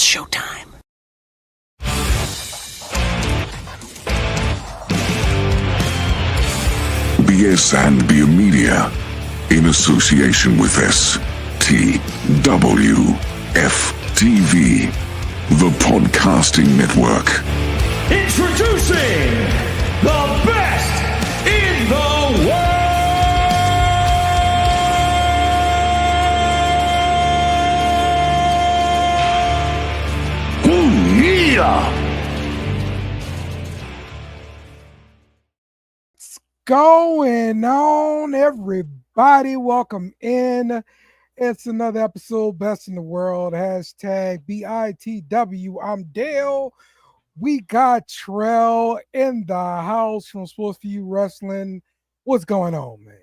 It's showtime. BS&B Media, in association with STWF-TV, the Podcasting Network. Introducing the best in the world! Ooh, yeah! Going on, everybody? Welcome in. It's another episode, Best in the World, hashtag BITW. I'm Dale. We got Trell in the house from Sports for You Wrestling. What's going on, man?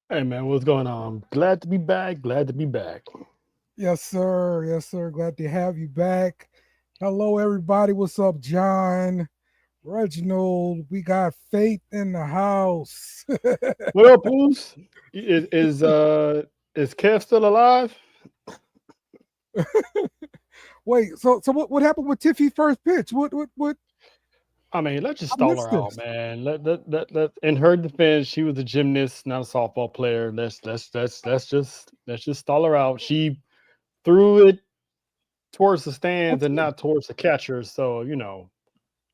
Hey, man, what's going on? Glad to be back. Glad to be back. Yes, sir. Yes, sir. Glad to have you back. Hello, everybody. What's up, John? Reginald, we got Faith in the house. What up, Poos? Is Kev still alive? Wait, so what happened with Tiffy's first pitch? What? I mean, let's just I stall missed her out, this. man. Let in her defense, she was a gymnast, not a softball player. Let's just stall her out. She threw it towards the stands and not towards the catcher. So, you know,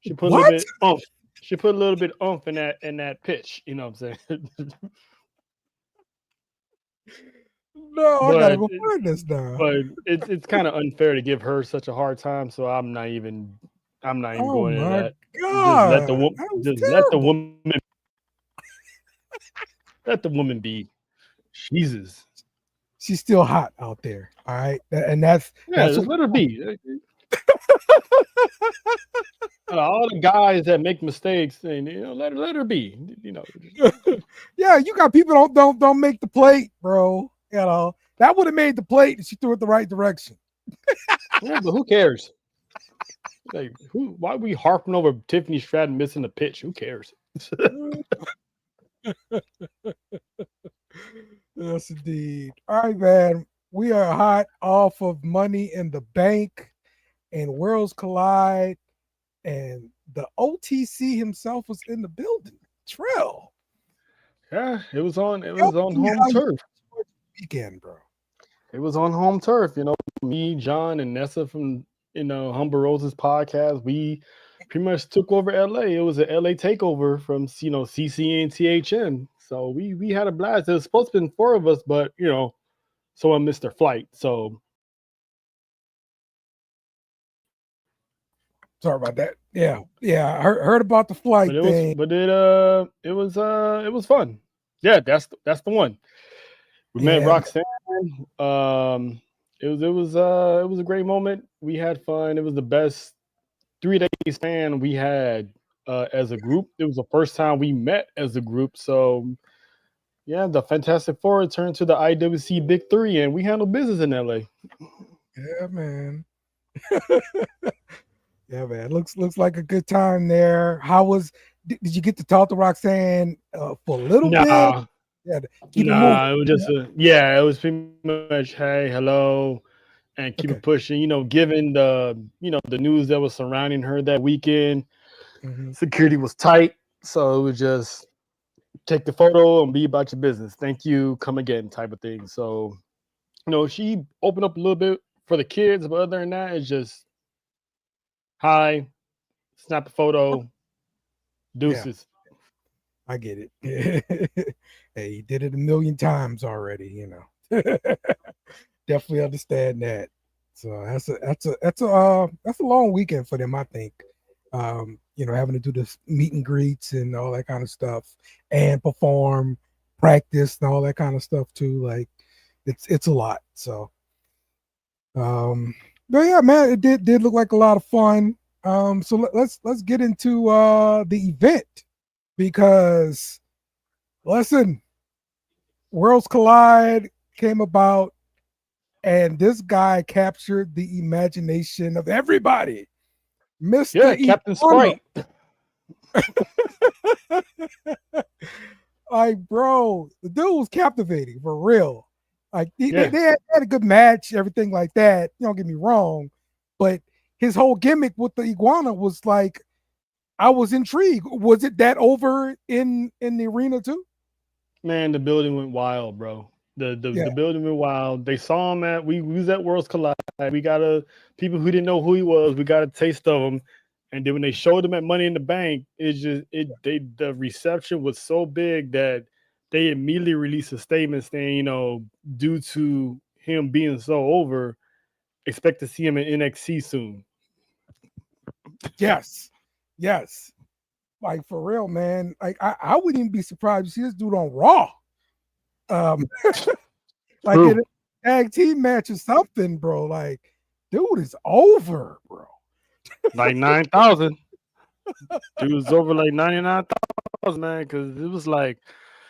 she put a little bit oomph. She put a little bit oomph in that pitch. You know what I'm saying? No, I gotta go find this now. But it's kind of unfair to give her such a hard time. So I'm not even going into that. God, Let the woman be. Jesus. She's still hot out there. All right, and that's Just let her be. All the guys that make mistakes, and let her be. Yeah, you got people don't make the plate, bro. You know that would have made the plate if she threw it the right direction. Yeah, but who cares? Like, why are we harping over Tiffany Stratton missing the pitch? Who cares? Yes, indeed. All right, man. We are hot off of Money in the Bank and Worlds Collide, and the OTC himself was in the building. Trell. Yeah, it was on home turf. Weekend, bro. It was on home turf. Me, John, and Nessa from Humble Roses podcast. We pretty much took over LA. It was an LA takeover from CC and THN. So we had a blast. It was supposed to be 4 of us, but someone missed their flight. So sorry about that. Yeah. I heard about the flight thing. It was fun. Yeah, that's the one. We met Roxanne. It was a great moment. We had fun. It was the best 3 days span we had as a group. It was the first time we met as a group. So yeah, the Fantastic Four turned to the IWC Big 3, and we handled business in LA. Yeah, man. Yeah, man. Looks like a good time there. Did you get to talk to Roxanne for a little bit? Yeah, it was just it was pretty much hey, hello, and keep it pushing. Given the the news that was surrounding her that weekend, security was tight, so it was just take the photo and be about your business. Thank you, come again, type of thing. So, she opened up a little bit for the kids, but other than that, it's just hi, snap a photo, deuces. Yeah, I get it. Hey, you did it a million times already, Definitely understand that. So that's a long weekend for them, I think. Having to do this meet and greets and all that kind of stuff, and perform, practice, and all that kind of stuff too. Like, it's a lot. So, but yeah, man, it did look like a lot of fun. So let's get into the event, because listen, Worlds Collide came about, and this guy captured the imagination of everybody. Mr. Captain Sprite. Like, bro, the dude was captivating for real. Like, they had a good match, everything like that. Don't get me wrong, but his whole gimmick with the iguana was like, I was intrigued. Was it that over in the arena too? Man, the building went wild, bro. The Yeah. building went wild. They saw him at we was at Worlds Collide. We got people who didn't know who he was. We got a taste of him, and then when they showed him at Money in the Bank, the reception was so big that they immediately released a statement saying, due to him being so over, expect to see him in NXT soon. Yes. Like for real, man. Like I wouldn't even be surprised to see this dude on Raw. Like in a tag team match or something, bro. Like, dude is over, bro. Like 9,000. Dude was over like 99,000, man. Because it was like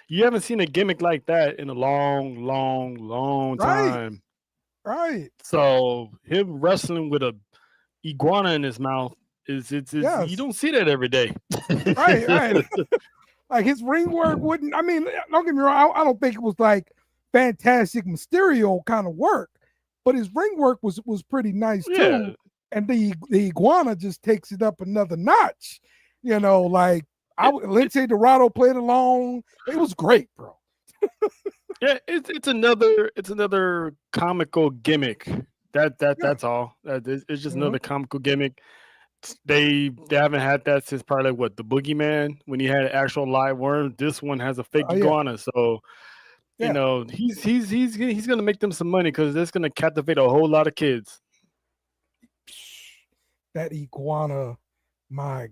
you haven't seen a gimmick like that in a long time. Right. So him wrestling with a iguana in his mouth it's Yes. You don't see that every day. Right. Like his ring work wouldn't. I mean, don't get me wrong. I don't think it was like fantastic Mysterio kind of work, but his ring work was pretty nice too. And the iguana just takes it up another notch. Like Lince Dorado played along. It was great, bro. Yeah, it's another comical gimmick. That's all. It's just another comical gimmick. They haven't had that since probably the Boogeyman when he had an actual live worm. This one has a fake iguana, so he's gonna make them some money because it's gonna captivate a whole lot of kids. That iguana, my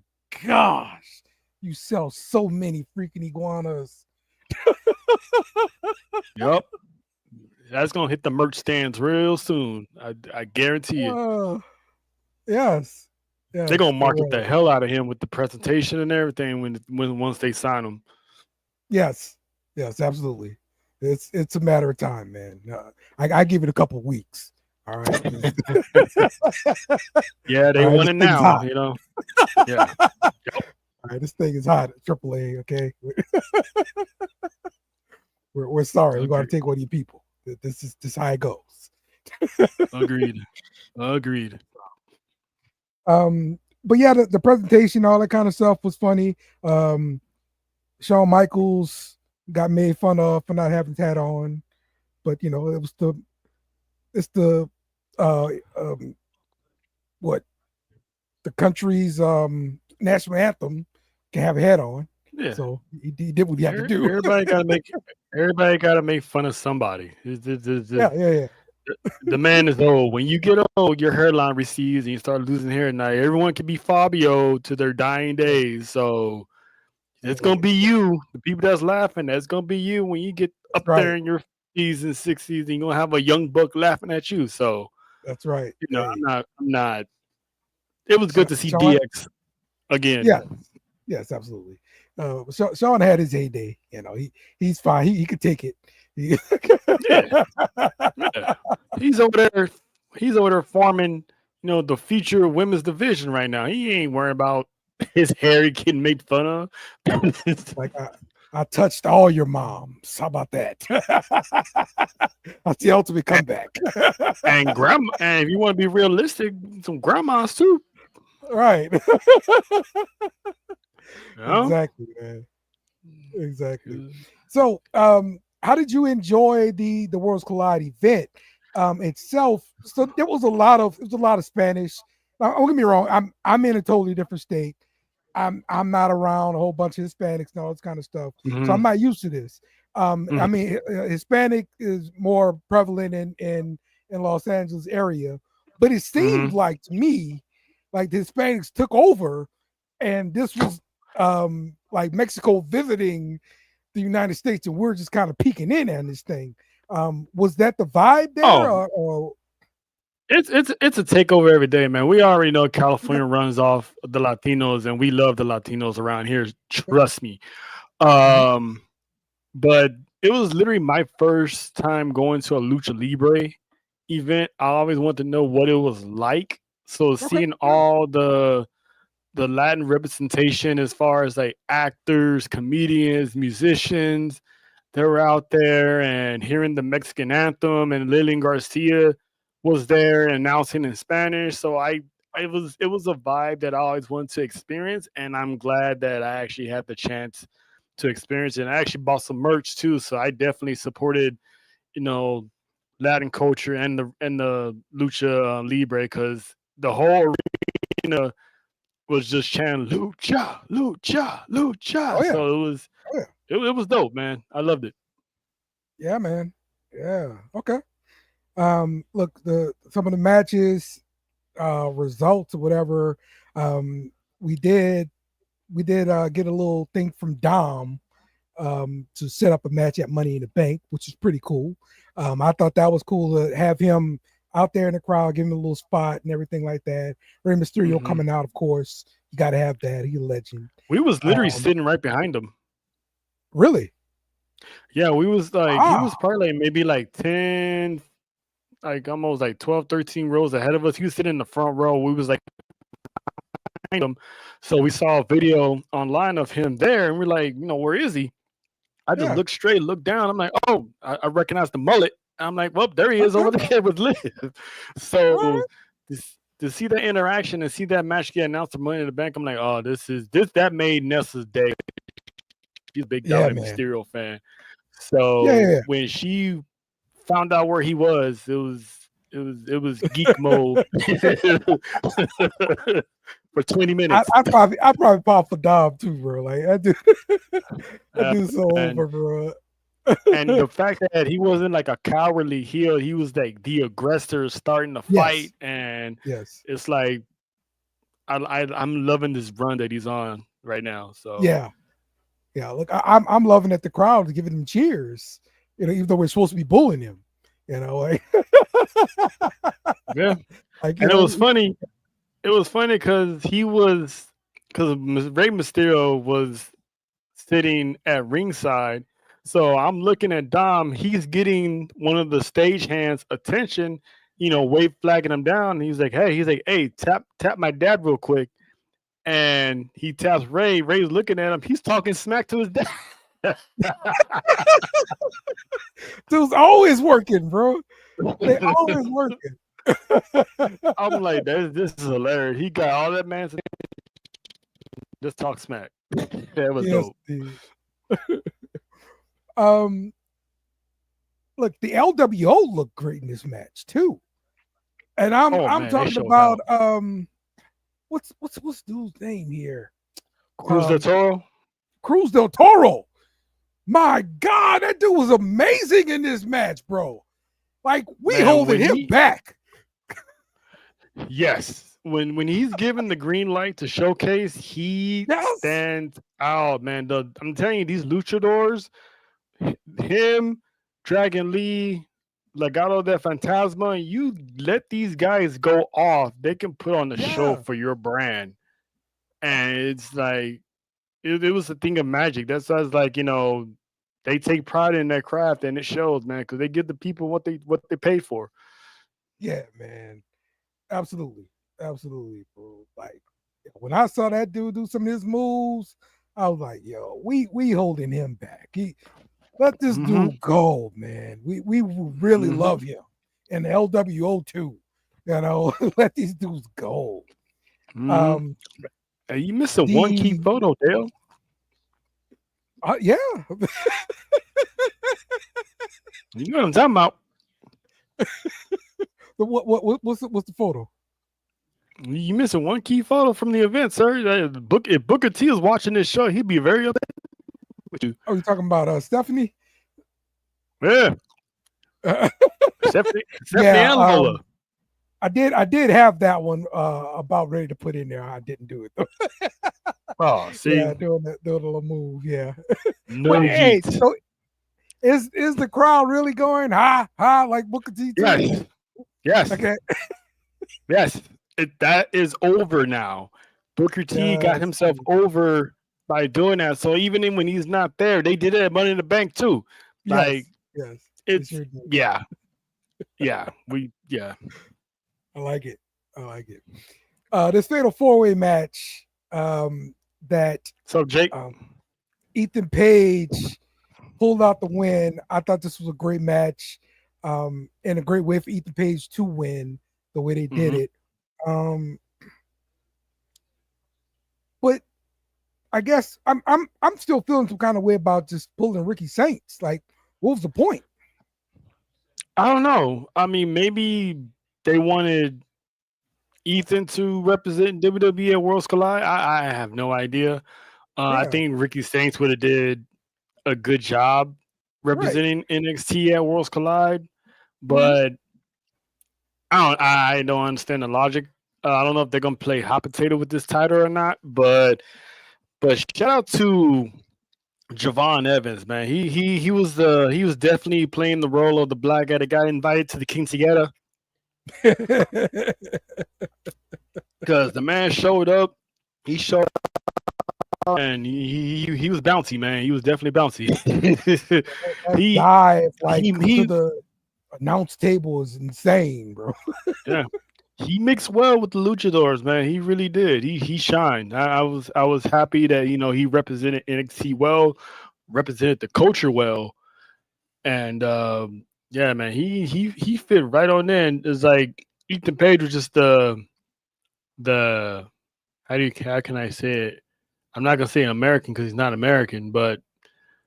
gosh, you sell so many freaking iguanas. Yep, that's gonna hit the merch stands real soon. I guarantee it. Yes. They're gonna market the hell out of him with the presentation and everything once they sign him. Yes, absolutely. It's a matter of time, man. I give it a couple of weeks. All right. Yeah, they want it now. Yeah. All right, this thing is hot at AAA. Okay, we're sorry. We're gonna take one of you people. This is how it goes. Agreed. But yeah, the presentation, all that kind of stuff was funny. Shawn Michaels got made fun of for not having tat on, but it's the country's national anthem can have a hat on. Yeah. So he did what he had to do. Everybody gotta make fun of somebody. Yeah. The man is old. When you get old, your hairline recedes and you start losing hair. Now everyone can be Fabio to their dying days. So it's gonna be you. The people that's laughing, that's gonna be you when you get up there in your 50s and 60s, and you're gonna have a young buck laughing at you. So that's right. I'm not. It was good to see DX again. Yeah. Yes, absolutely. Shawn had his heyday. He's fine. He could take it. Yeah. He's over there forming, the future women's division right now. He ain't worrying about his hair getting made fun of. Like I touched all your moms. How about that? That's the ultimate comeback. and if you want to be realistic, some grandmas too. Right. Yeah. Exactly, man. Exactly. So how did you enjoy the Worlds Collide event itself? So there was a lot of Spanish. Now, don't get me wrong, I'm in a totally different state. I'm not around a whole bunch of Hispanics and all this kind of stuff. Mm-hmm. So I'm not used to this. I mean, Hispanic is more prevalent in Los Angeles area, but it seemed like to me, like the Hispanics took over, and this was like Mexico visiting the United States, and we're just kind of peeking in on this thing. Was that the vibe there? Or? It's a takeover every day, man. We already know California runs off the Latinos, and we love the Latinos around here. Trust me. But it was literally my first time going to a Lucha Libre event. I always wanted to know what it was like. So seeing all the Latin representation as far as like actors, comedians, musicians, they were out there, and hearing the Mexican anthem and Lillian Garcia was there announcing in Spanish. So it was a vibe that I always wanted to experience, and I'm glad that I actually had the chance to experience it. And I actually bought some merch too, so I definitely supported, you know, Latin culture and the lucha libre, because the whole arena was just chanting lucha, lucha, lucha. Oh yeah, So oh yeah, it was dope, man. I loved it. yeah, man. Yeah. Okay. Look, some of the matches, results or whatever. We did get a little thing from Dom to set up a match at Money in the Bank, which is pretty cool. I thought that was cool to have him out there in the crowd, giving him a little spot and everything like that. Rey Mysterio coming out, of course. You got to have that. He's a legend. We was literally sitting right behind him. Really? Yeah, we was like, he was probably like maybe like 10, like almost like 12, 13 rows ahead of us. He was sitting in the front row. We was like behind him. So we saw a video online of him there, and we're like, where is he? I just looked straight, looked down. I'm like, oh, I recognize the mullet. I'm like, well, there he is over there with Liv. So to see that interaction and see that match get announced for Money in the Bank, I'm like, oh, that made Nessa's day. She's a big Dominic Mysterio fan. So when she found out where he was, it was geek mode for 20 minutes. I probably pop for Dom too, bro. Like I do so over, bro. And the fact that he wasn't like a cowardly heel, he was like the aggressor starting the fight, and it's like I'm loving this run that he's on right now. So yeah. Look, I'm loving that the crowd is giving him cheers. Even though we're supposed to be booing him. Like yeah. Like, and it was funny. It was funny because Rey Mysterio was sitting at ringside. So I'm looking at Dom. He's getting one of the stagehands' attention, wave flagging him down. He's like, hey, tap my dad real quick. And he taps Ray. Ray's looking at him. He's talking smack to his dad. Dude's always working, bro. They always working. I'm like, this is hilarious. He got all that man's just talk smack. That was dope. Look, the LWO looked great in this match too. And I'm talking about what's dude's name here? Cruz del Toro. Cruz del Toro. My God, that dude was amazing in this match, bro. Like we holding him back. Yes. When he's given the green light to showcase, he stands out, man. I'm telling you, these luchadors, him, Dragon Lee, Legado del Fantasma, you let these guys go off, they can put on the show for your brand. And it's like it was a thing of magic. That's why it's like, they take pride in their craft, and it shows, man, because they give the people what they pay for. Yeah, man. Absolutely, bro. Like when I saw that dude do some of his moves, I was like, "Yo, we holding him back. Let this dude go, man. We really love him, and the LWO too. Let these dudes go." Hey, you missing one key photo, Dale. Yeah. You know what I'm talking about. What's the photo? You missing one key photo from the event, sir. If Booker T is watching this show, he'd be very upset with you. Oh, you talking about Stephanie? Yeah. Stephanie Angola. I did have that one about ready to put in there. I didn't do it though. Oh, see, doing a little move, yeah. No, hey, so is the crowd really going ha like Booker T? Yes. Okay. Yes. That is over now. Booker T got himself over by doing that. So even when he's not there, they did it at Money in the Bank too. Like, it's yeah. I like it. This fatal 4-way match that so Jake Ethan Page pulled out the win. I thought this was a great match. and a great way for Ethan Page to win the way they did it. But I guess I'm still feeling some kind of way about just pulling Ricky Saints. Like, what was the point? I don't know. I mean, maybe they wanted Ethan to represent WWE at Worlds Collide. I have no idea. I think Ricky Saints would have did a good job representing NXT at Worlds Collide, but I don't understand the logic. I don't know if they're gonna play hot potato with this title or not, but shout out to Javon Evans, man. He was definitely playing the role of the black guy that got invited to the Quinceañera. Because the man showed up, he showed up, and he was bouncy, man. He was definitely bouncy. he dive like to the announce table is insane, bro. Yeah, he mixed well with the luchadors, man. He really did. He shined. I was happy that he represented NXT well, represented the culture well, and yeah, man, he fit right on in. It's like Ethan Page was just the how can I say it? I'm not gonna say American because he's not American, but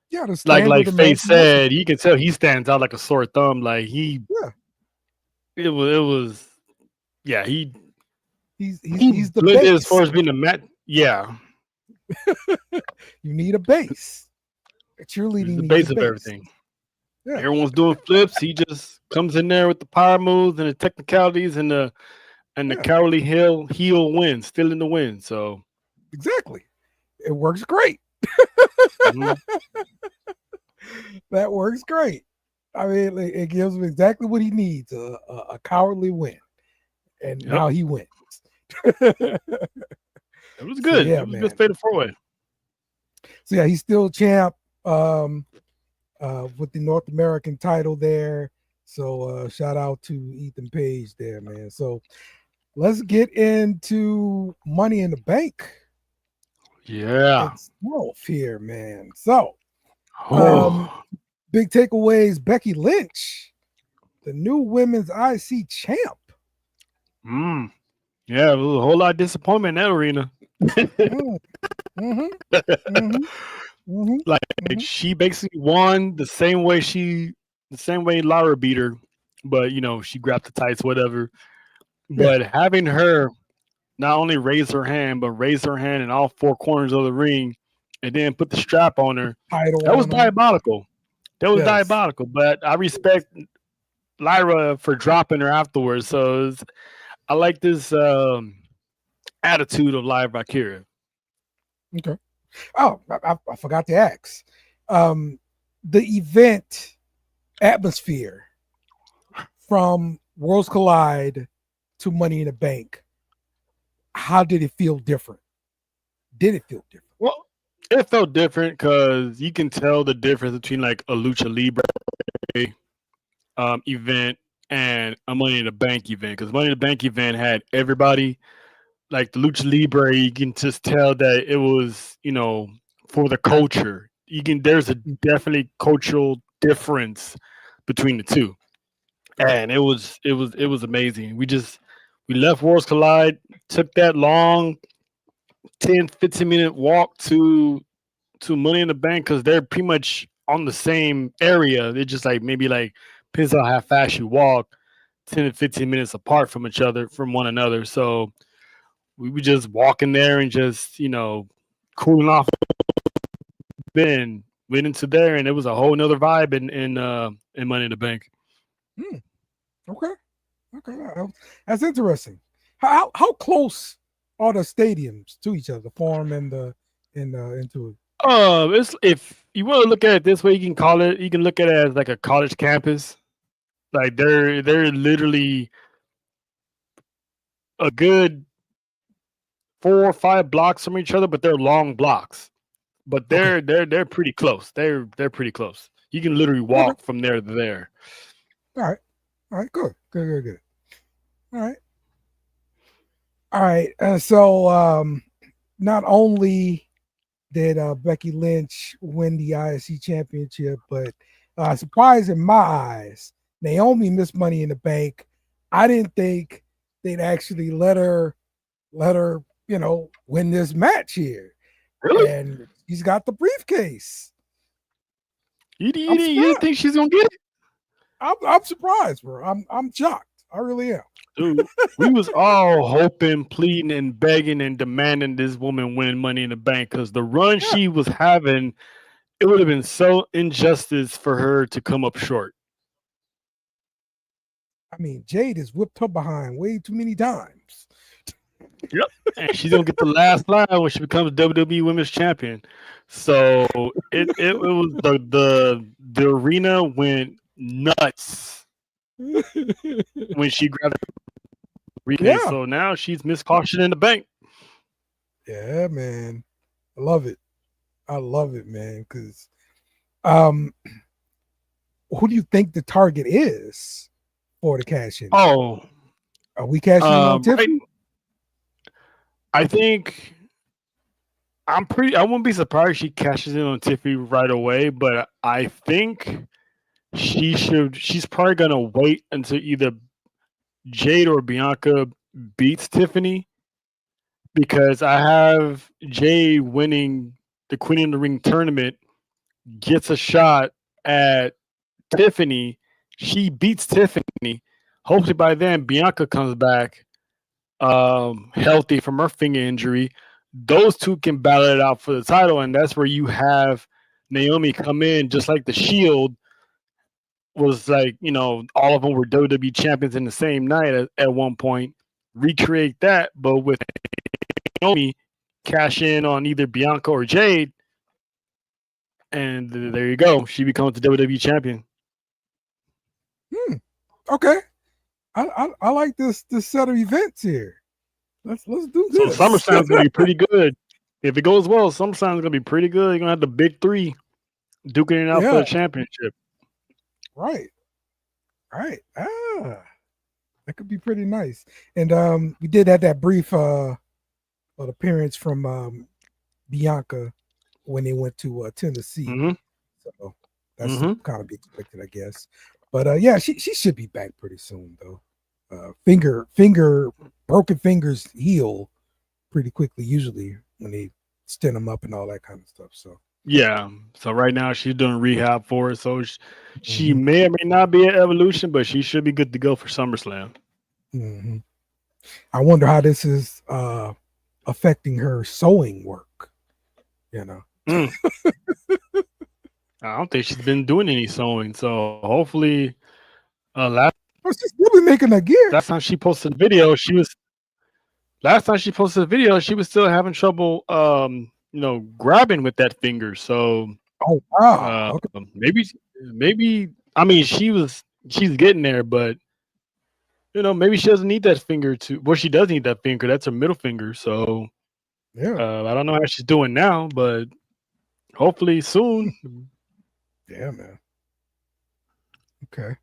yeah, like Faith said, you can tell he stands out like a sore thumb. Like it was yeah, he's the base. As far as being a mat. Yeah. You need a base. A cheerleading the base of everything. Yeah. Everyone's doing flips. He just comes in there with the power moves and the technicalities and the cowardly heel win, still in the win. So exactly. It works great. That works great. I mean, it gives him exactly what he needs, a cowardly win. And now he wins. It was good. So, it was a good fatal four-way. So yeah, he's still champ with the North American title there. So shout out to Ethan Page there, man. So let's get into Money in the Bank. Yeah. It's Wolf here, man. So big takeaways, Becky Lynch, the new women's IC champ. Yeah, it was a whole lot of disappointment in that arena. She basically won the same way Lara beat her, but she grabbed the tights, whatever. But having her not only raise her hand, but raise her hand in all four corners of the ring, and then put the strap on her, that was diabolical. That was diabolical. But I respect Lyra for dropping her afterwards. So I like this attitude of Lyra Valkyria. Okay. Oh, I forgot to ask. The event atmosphere from Worlds Collide to Money in the Bank, how did it feel different? Did it feel different? Well, it felt different because you can tell the difference between like a Lucha Libre event and a Money in the Bank event. Because Money in the Bank event had everybody. Like the Lucha Libre, you can just tell that it was, for the culture. There's a definitely cultural difference between the two, and it was amazing. We left Worlds Collide, took that long 10-15 minute walk to Money in the Bank because they're pretty much on the same area. They're just maybe depends on how fast you walk, 10 to 15 minutes apart from one another. So we were just walking there and just, cooling off. Then went into there, and it was a whole nother vibe in Money in the Bank. Okay, that's interesting. How close are the stadiums to each other, the Forum and into it? It's, if you want to look at it this way, you can look at it as like a college campus. Like they're literally a good 4 or 5 blocks from each other, but they're long blocks. But they're pretty close. They're pretty close. You can literally walk from there to there. All right, good. All right. So not only did Becky Lynch win the ISC championship, but surprise in my eyes, Naomi missed Money in the Bank, I didn't think they'd actually let her, win this match here. Really? And he's got the briefcase. You didn't think she's gonna get it? I'm surprised, bro. I'm shocked. I really am. Dude, we was all hoping, pleading, and begging and demanding this woman win Money in the Bank because the run she was having, it would have been so injustice for her to come up short. I mean, Jade has whipped her behind way too many times. Yep. And she's gonna get the last line when she becomes WWE Women's Champion. So it was the arena went nuts when she grabbed the briefcase. So now she's Miss Caution in the Bank. Yeah, man. I love it. I love it, man. Because who do you think the target is for the cash in? Oh, are we cashing in on Tiffany? I think I wouldn't be surprised if she cashes in on Tiffany right away, but I think she's probably gonna wait until either Jade or Bianca beats Tiffany, because I have Jade winning the Queen of the Ring tournament, gets a shot at Tiffany. She beats Tiffany. Hopefully by then Bianca comes back healthy from her finger injury. Those two can battle it out for the title, and that's where you have Naomi come in, just like the Shield was, like, all of them were WWE champions in the same night at one point. Recreate that, but with Naomi cash in on either Bianca or Jade, and there you go. She becomes the WWE champion. Okay. I like this set of events here. Let's do this. So SummerSlam's gonna be pretty good. If it goes well, SummerSlam's gonna be pretty good. You're gonna have the big three duking it out for the championship. Right. That could be pretty nice. And we did have that brief appearance from Bianca when they went to Tennessee. Mm-hmm. So that's kind of be expected, I guess. But she should be back pretty soon though. Broken fingers heal pretty quickly usually when they stand them up and all that kind of stuff. So yeah, so right now she's doing rehab for it, so she may or may not be at Evolution, but she should be good to go for SummerSlam. I wonder how this is affecting her sewing work. I don't think she's been doing any sewing, so hopefully she's still be making that gear. Last time she posted a video, she was still having trouble grabbing with that finger. So okay. Maybe I mean she's getting there, but maybe she doesn't need that finger she does need that finger. That's her middle finger. So I don't know how she's doing now, but hopefully soon. Yeah, man. Okay.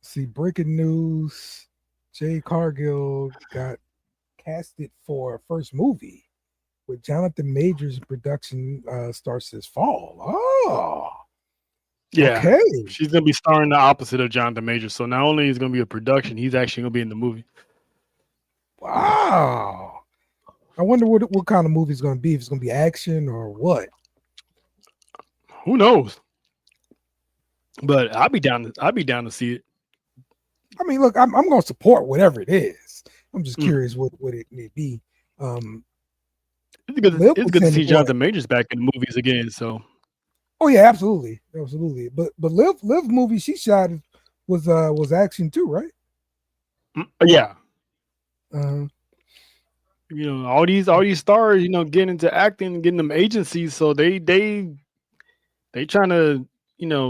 See, breaking news: Jade Cargill got casted for a first movie with Jonathan Majors. Production starts this fall. Oh, yeah. Okay. She's gonna be starring the opposite of Jonathan Majors. So not only is it gonna be a production, he's actually gonna be in the movie. Wow. I wonder what kind of movie it's gonna be. If it's gonna be action or what. Who knows? But I'll be down to see it. I mean, look, I'm going to support whatever it is. I'm just curious what it may be. It's good to see Jonathan Majors back in the movies again. So, oh yeah, absolutely. But Liv movie she shot was action too, right? Yeah. All these stars, getting into acting, getting them agencies, so they trying to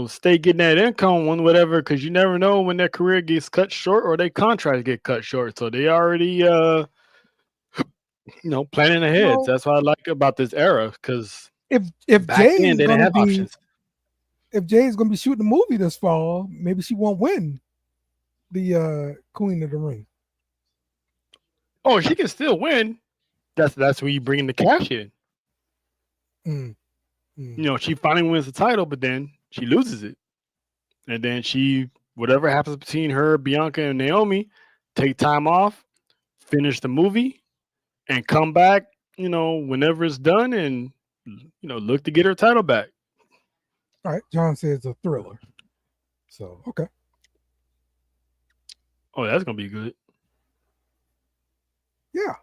stay getting that income on whatever, because you never know when their career gets cut short or their contracts get cut short. So they already planning ahead. That's what I like about this era, because if Jay they didn't have options. If Jay's gonna be shooting a movie this fall, maybe she won't win the Queen of the Ring. Oh, she can still win. That's where you bring in the cash in. She finally wins the title, but then she loses it, and then she whatever happens between her, Bianca, and Naomi, take time off, finish the movie, and come back, whenever it's done, and look to get her title back. All right. John says a thriller. So okay. Oh, that's gonna be good. Yeah.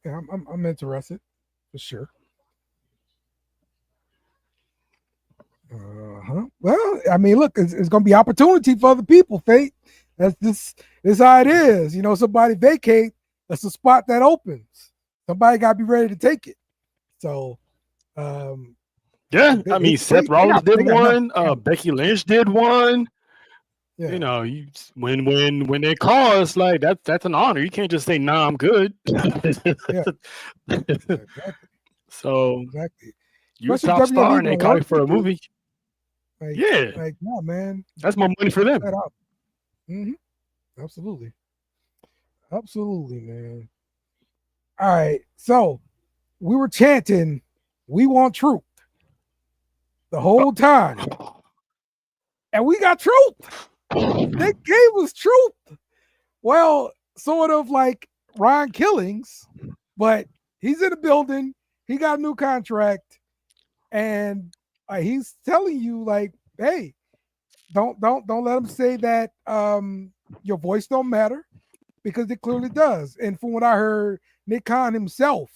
Yeah, I'm interested for sure. Well, I mean, look, it's going to be opportunity for other people. Fate. That's this how it is. Somebody vacate. That's a spot that opens. Somebody got to be ready to take it. So, yeah, I mean, Seth Rollins did one. Becky Lynch did one. Yeah. When they call, it's like that's an honor. You can't just say, "Nah, I'm good." Yeah. Exactly. So exactly. you're a top star, and they call you for a movie. Yeah, man, that's more money for them. Mm-hmm. Absolutely, man. All right, so we were chanting, "We want truth" the whole time, and we got truth. They gave us truth. Well, sort of like Ryan Killings, but he's in the building. He got a new contract, and he's telling you, like, hey, don't let him say that your voice don't matter, because it clearly does. And from what I heard, Nick Khan himself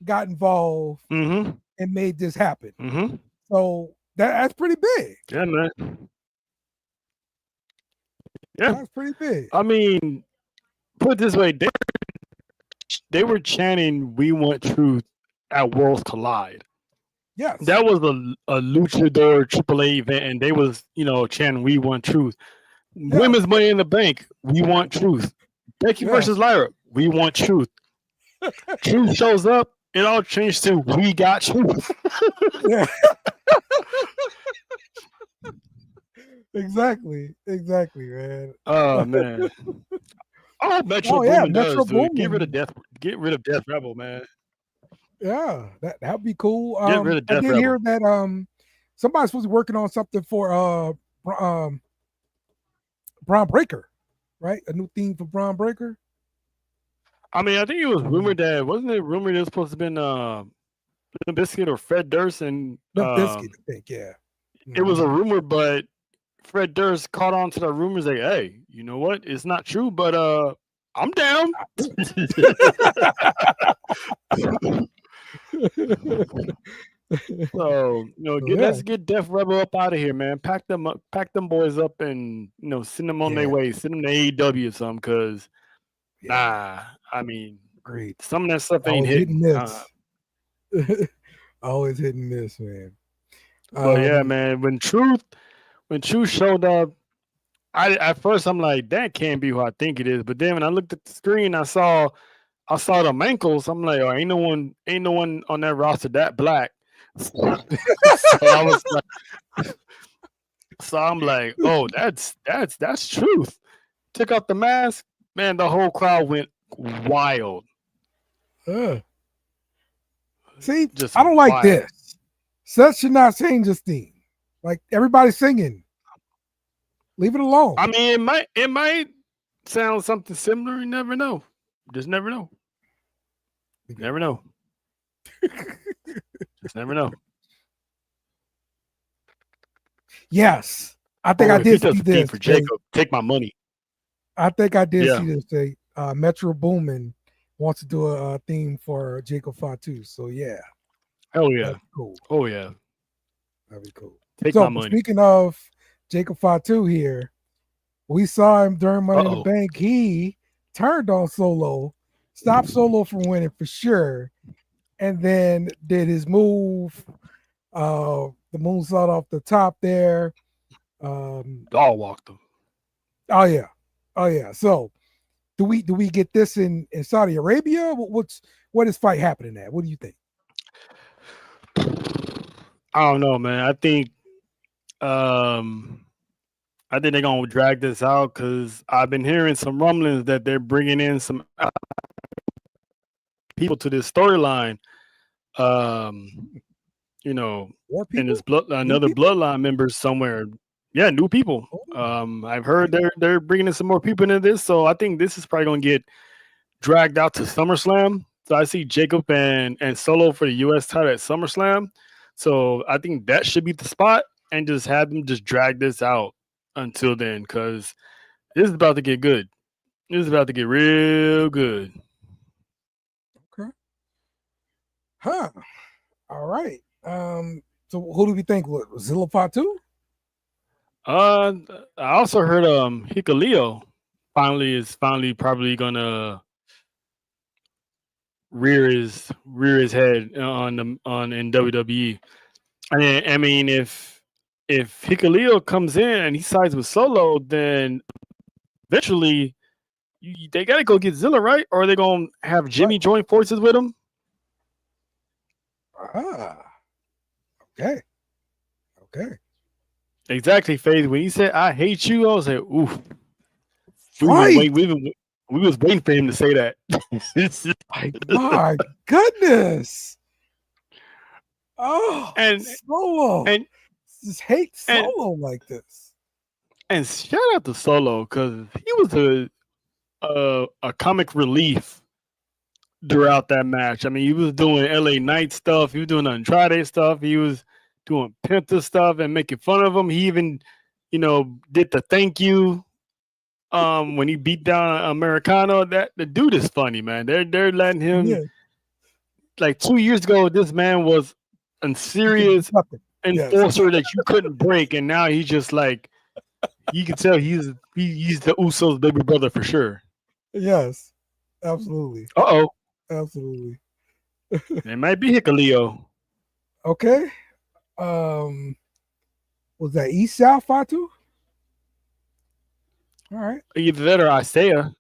got involved and made this happen. So that's pretty big. Yeah, man. Yeah, that's pretty big. I mean, put it this way: they were chanting, "We want truth" at Worlds Collide. Yes, that was a luchador AAA event, and they was chanting, "We want truth." Yeah. Women's Money in the Bank, we want truth. Becky versus Lyra, we want truth. Truth shows up, it all changed to "We got truth." Yeah. Exactly, man. Oh man. Oh, Metro Boomin does, dude. Get rid of Death Rebel, man. Yeah, that'd be cool. Get rid of Death Rebel. I did hear that somebody's supposed to be working on something for Braun Breaker, right? A new theme for Braun Breaker. I mean, I think it was rumored that wasn't it rumored it was supposed to have been Limp Bizkit or Fred Durst and Limp Bizkit, I think, yeah. It was a rumor, but Fred Durst caught on to the rumors like, hey, you know what? It's not true, but I'm down. So let's get Def Rebel up out of here, man. Pack them boys up, and send them on their way. Send them to AEW or something, because I mean, great. Some of that stuff ain't hitting. Always hit and miss, man. But yeah, man. When Truth showed up, at first I'm like, that can't be who I think it is. But then when I looked at the screen, I saw the ankles. I'm like, oh, ain't no one on that roster that black. So I'm like, oh, that's Truth. Took off the mask, man. The whole crowd went wild. See, I don't like this. Seth should not change his theme. Like, everybody's singing. Leave it alone. I mean, it might sound something similar. You never know. Just never know. You never know. Just never know. Yes, I think I did see this for Jacob. Take my money. I think I did see this. Say Metro Boomin wants to do a theme for Jacob Fatu. So yeah. Hell yeah. Cool. Oh yeah. That'd be cool. Take my money. Speaking of Jacob Fatu here, we saw him during Money in the Bank. He turned on Solo, stopped Solo from winning for sure, and then did his move, the moonsault off the top there. Dog walked him. Oh yeah. So do we get this in Saudi Arabia? What is fight happening at? What do you think? I don't know, man. I think they're gonna drag this out, because I've been hearing some rumblings that they're bringing in some people to this storyline. And there's another bloodline member somewhere. Yeah, new people. I've heard they're bringing in some more people into this, so I think this is probably going to get dragged out to SummerSlam. So I see Jacob and Solo for the U.S. title at SummerSlam. So I think that should be the spot, and just have them just drag this out until then, because this is about to get good. This is about to get real good. Okay. Huh. All right. So who do we think? What, Zilla Fatu? I also heard Hikuleo is probably gonna rear his head in WWE. I mean, if Hikuleo comes in and he sides with Solo, then eventually they gotta go get Zilla, right? Or are they gonna have Jimmy join forces with him? Okay. Exactly, Faith. When he said "I hate you," I was like, "Oof." Right. We was waiting for him to say that. My goodness. Oh, and Solo. and just hate Solo like this. And shout out to Solo, because he was a comic relief throughout that match. I mean, he was doing LA Knight stuff, he was doing Andrade stuff, he was doing Penta stuff and making fun of him. He even, did the thank you when he beat down Americano. That the dude is funny, man. They're letting him. Yeah. Like 2 years ago, this man was a serious enforcer that you couldn't break, and now he's just like, you can tell he's the Usos' baby brother for sure. Yes, absolutely. Absolutely. It might be Hikuleo. Okay. Was that East South Fatu? All right. Either that or Isaiah.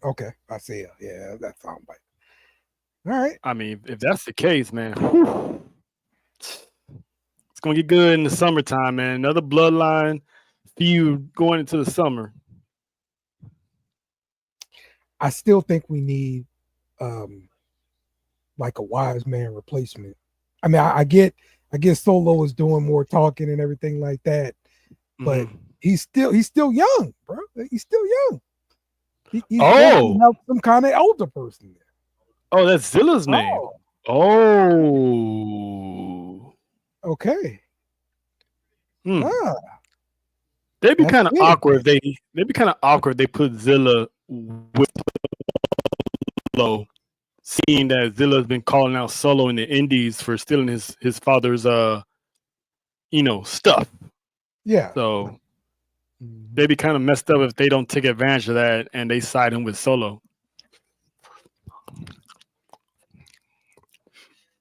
Okay, Isaiah. Yeah, that sounds like. All right. I mean, if that's the case, man, it's gonna get good in the summertime, man. Another bloodline feud going into the summer. I still think we need like a wise man replacement. I mean, I get Solo is doing more talking and everything like that, but he's still young, bro. He's still young. He's have some kind of older person there. Oh, that's Zilla's name. Oh. Okay. They'd be kind of awkward if they put Zilla with Solo, seeing that Zilla's been calling out Solo in the Indies for stealing his father's stuff. Yeah. So they'd be kind of messed up if they don't take advantage of that and they side him with Solo.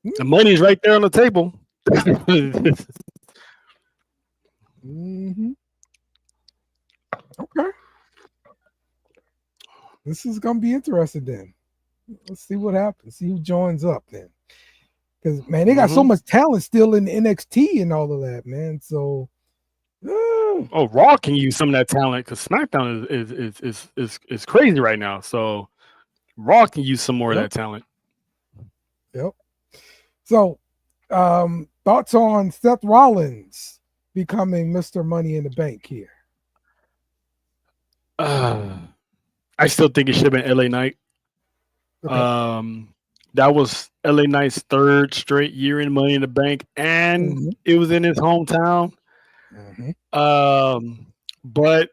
The money's right there on the table. Okay. This is gonna be interesting then. Let's see what happens. See who joins up then. Because man, they got so much talent still in NXT and all of that, man. So Raw can use some of that talent because SmackDown is crazy right now. So Raw can use some more of that talent. Yep. So thoughts on Seth Rollins becoming Mr. Money in the Bank here? I still think it should have been LA Knight. Okay. That was LA Knight's third straight year in Money in the Bank, and it was in his hometown. But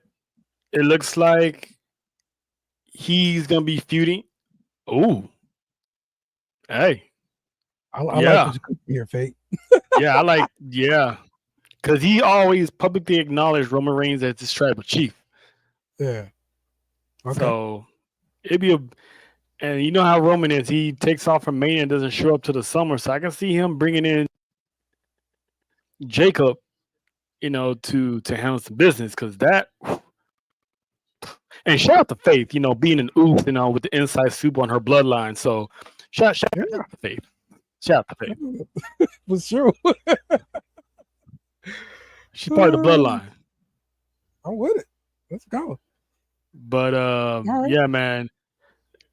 it looks like he's gonna be feuding. Oh, hey, I like what you could hear, Fate. because he always publicly acknowledged Roman Reigns as his tribal chief. Yeah. Okay. So it'd be and you know how Roman is. He takes off from Mania and doesn't show up to the summer. So I can see him bringing in Jacob, to handle some business, because that. And shout out to Faith, being an oof, with the inside soup on her bloodline. So shout out to Faith. Shout out to Faith. For sure. She's part of the bloodline. I'm with it. Let's go. But yeah, man.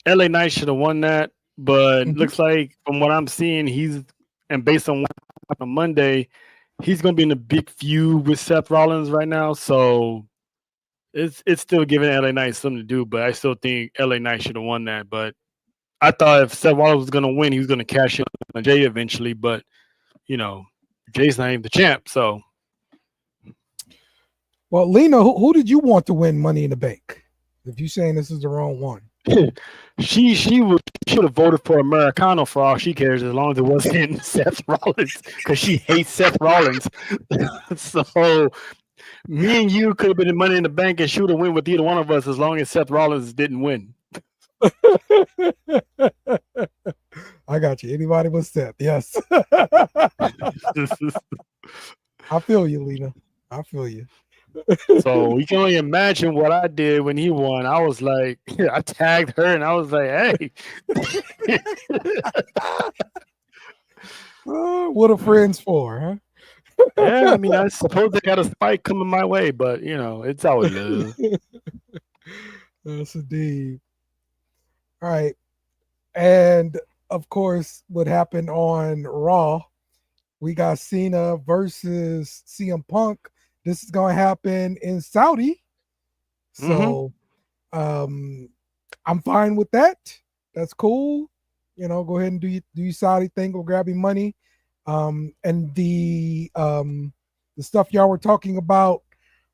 LA Knight should have won that, but looks like from what I'm seeing, and based on what happened on Monday, he's gonna be in a big feud with Seth Rollins right now, so it's still giving LA Knight something to do. But I still think LA Knight should have won that. But I thought if Seth Rollins was gonna win, he was gonna cash in on Jay eventually. But Jay's not even the champ, so. Well, Lena, who did you want to win Money in the Bank? If you're saying this is the wrong one. she should have voted for Americano for all she cares, as long as it wasn't Seth Rollins, because she hates Seth Rollins. So me and you could have been in Money in the Bank and she would have win with either one of us, as long as Seth Rollins didn't win. I got you. Anybody but Seth, yes. I feel you, Lena. I feel you. So you can only imagine what I did when he won. I was like, I tagged her and I was like, hey. What are friends for, huh? Yeah, I mean, I suppose they got a spike coming my way, but it's always love. Yes, indeed. All right. And of course, what happened on Raw, we got Cena versus CM Punk. This is going to happen in Saudi. So I'm fine with that. That's cool. Go ahead and do your Saudi thing. Go grab your money. And the stuff y'all were talking about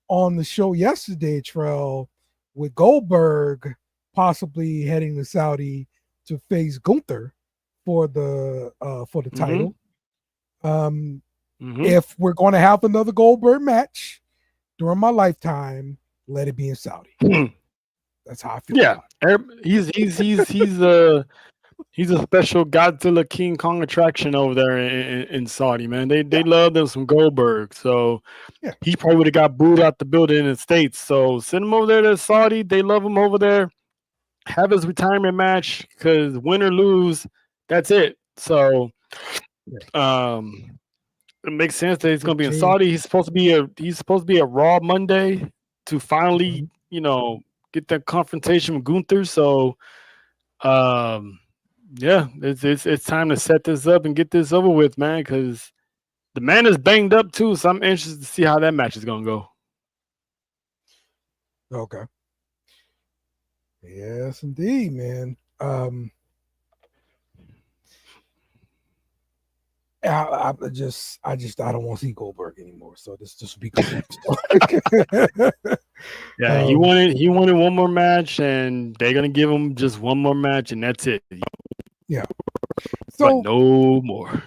on the show yesterday, Trell, with Goldberg possibly heading to Saudi to face Gunther for the title. If we're going to have another Goldberg match during my lifetime, let it be in Saudi. That's how I feel. Yeah, he's a special Godzilla King Kong attraction over there in Saudi, man. They love them some Goldberg, so he probably would have got booed out the building in the States. So send him over there to Saudi. They love him over there. Have his retirement match, because win or lose, that's it. So, it makes sense that he's going to be in Saudi. He's supposed to be a Raw Monday to finally, get that confrontation with Gunther. So, it's time to set this up and get this over with, man, because the man is banged up too. So I'm interested to see how that match is going to go. Okay. Yes, indeed, man. I don't want to see Goldberg anymore. So this will be good. Yeah, he wanted one more match, and they're gonna give him just one more match, and that's it. Yeah. So but no more.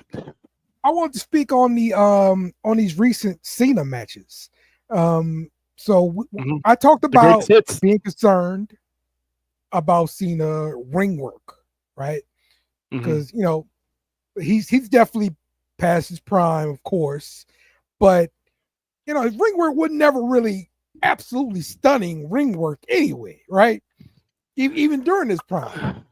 I want to speak on these recent Cena matches. I talked about being concerned about Cena ring work, right? Because he's definitely past his prime, of course, but his ring work was never really absolutely stunning ring work anyway, right? Even during his prime.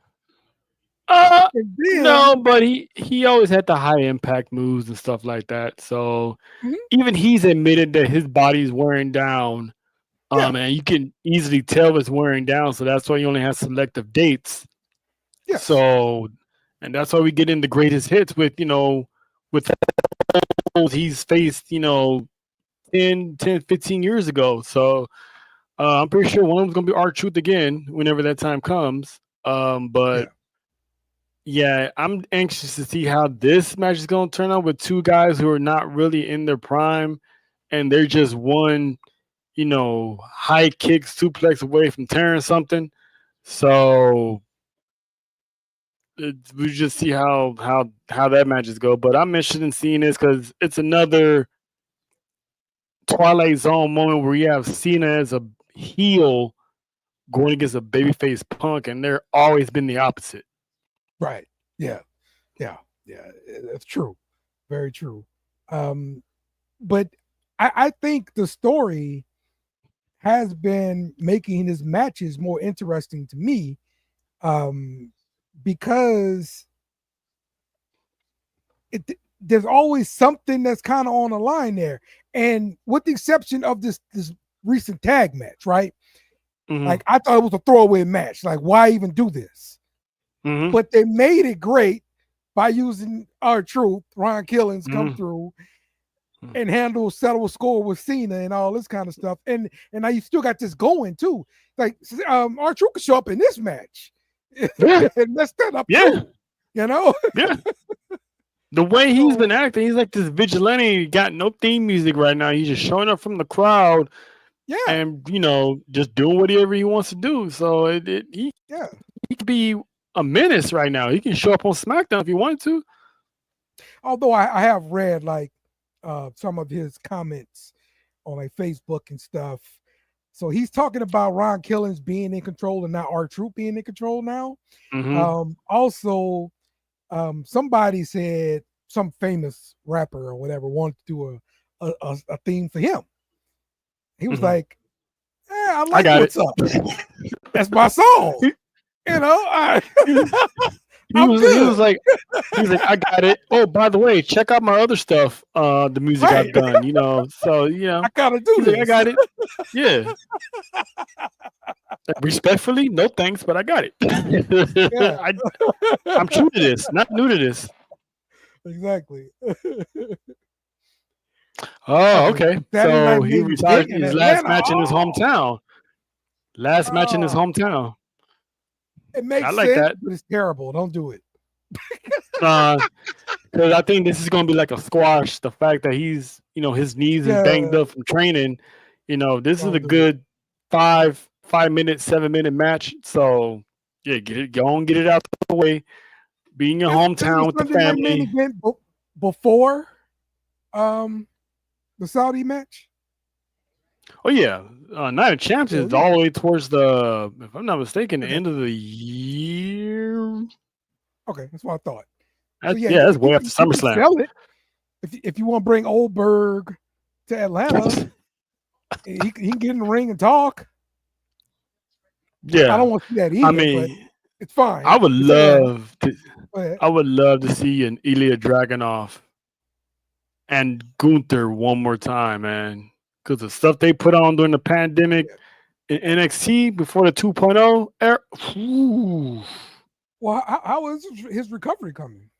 No, but he always had the high impact moves and stuff like that. So even he's admitted that his body's wearing down. And you can easily tell it's wearing down. So that's why he only has selective dates. Yeah. So, and that's why we get in the greatest hits with he's faced, 10, 15 years ago. So I'm pretty sure one of them's going to be R-Truth again whenever that time comes. But I'm anxious to see how this match is going to turn out with two guys who are not really in their prime, and they're just one, high kick suplex away from tearing something. So we just see how that matches go. But I'm interested in seeing this because it's another Twilight Zone moment where you have Cena as a heel going against a babyface Punk, and they're always been the opposite. Right. Yeah. That's true. Very true. But I think the story has been making his matches more interesting to me. Because there's always something that's kind of on the line there. And with the exception of this recent tag match, right? Like, I thought it was a throwaway match. Like, why even do this? But they made it great by using R-Truth, Ron Killings come through. and settle a score with Cena and all this kind of stuff. And now you still got this going too. Like R-Truth could show up in this match. Yeah. And mess that up Yeah. too, you know? Yeah. The way he's been acting, he's like this vigilante. Got no theme music right now. He's just showing up from the crowd, and just doing whatever he wants to do. So he could be a menace right now. He can show up on SmackDown if he wanted to. Although I have read like some of his comments on like Facebook and stuff. So he's talking about Ron Killings being in control and not R-Truth being in control now. Mm-hmm. Also, somebody said some famous rapper or whatever wanted to do a theme for him. He was like, "Yeah, I got what's up. That's my song." You know, he was like, I got it. Oh, by the way, check out my other stuff. The music I've done, So I gotta do this. I got it. Yeah. Respectfully, no thanks, but I got it. I'm true to this, not new to this. Exactly. Oh, okay. So he retired his last match in his hometown. Last match in his hometown. It makes I like sense, that, but it's terrible. Don't do it. Because I think this is going to be like a squash. The fact that he's, his knees is banged up from training. This is a good 5-minute, 7-minute match. So yeah, go and get it out the way. Be in your hometown with the family. Before the Saudi match. Oh yeah, Night of Champs is all the way towards the, if I'm not mistaken, the end of the year. Okay, that's what I thought. That's way after SummerSlam. Sell it. If you want to bring Oldberg to Atlanta, he can get in the ring and talk. Yeah, I don't want to see that either. I mean, but it's fine. I would love to see an Ilya Dragunov and Gunther one more time, man. Because the stuff they put on during the pandemic in NXT before the 2.0 era. Well, how is his recovery coming?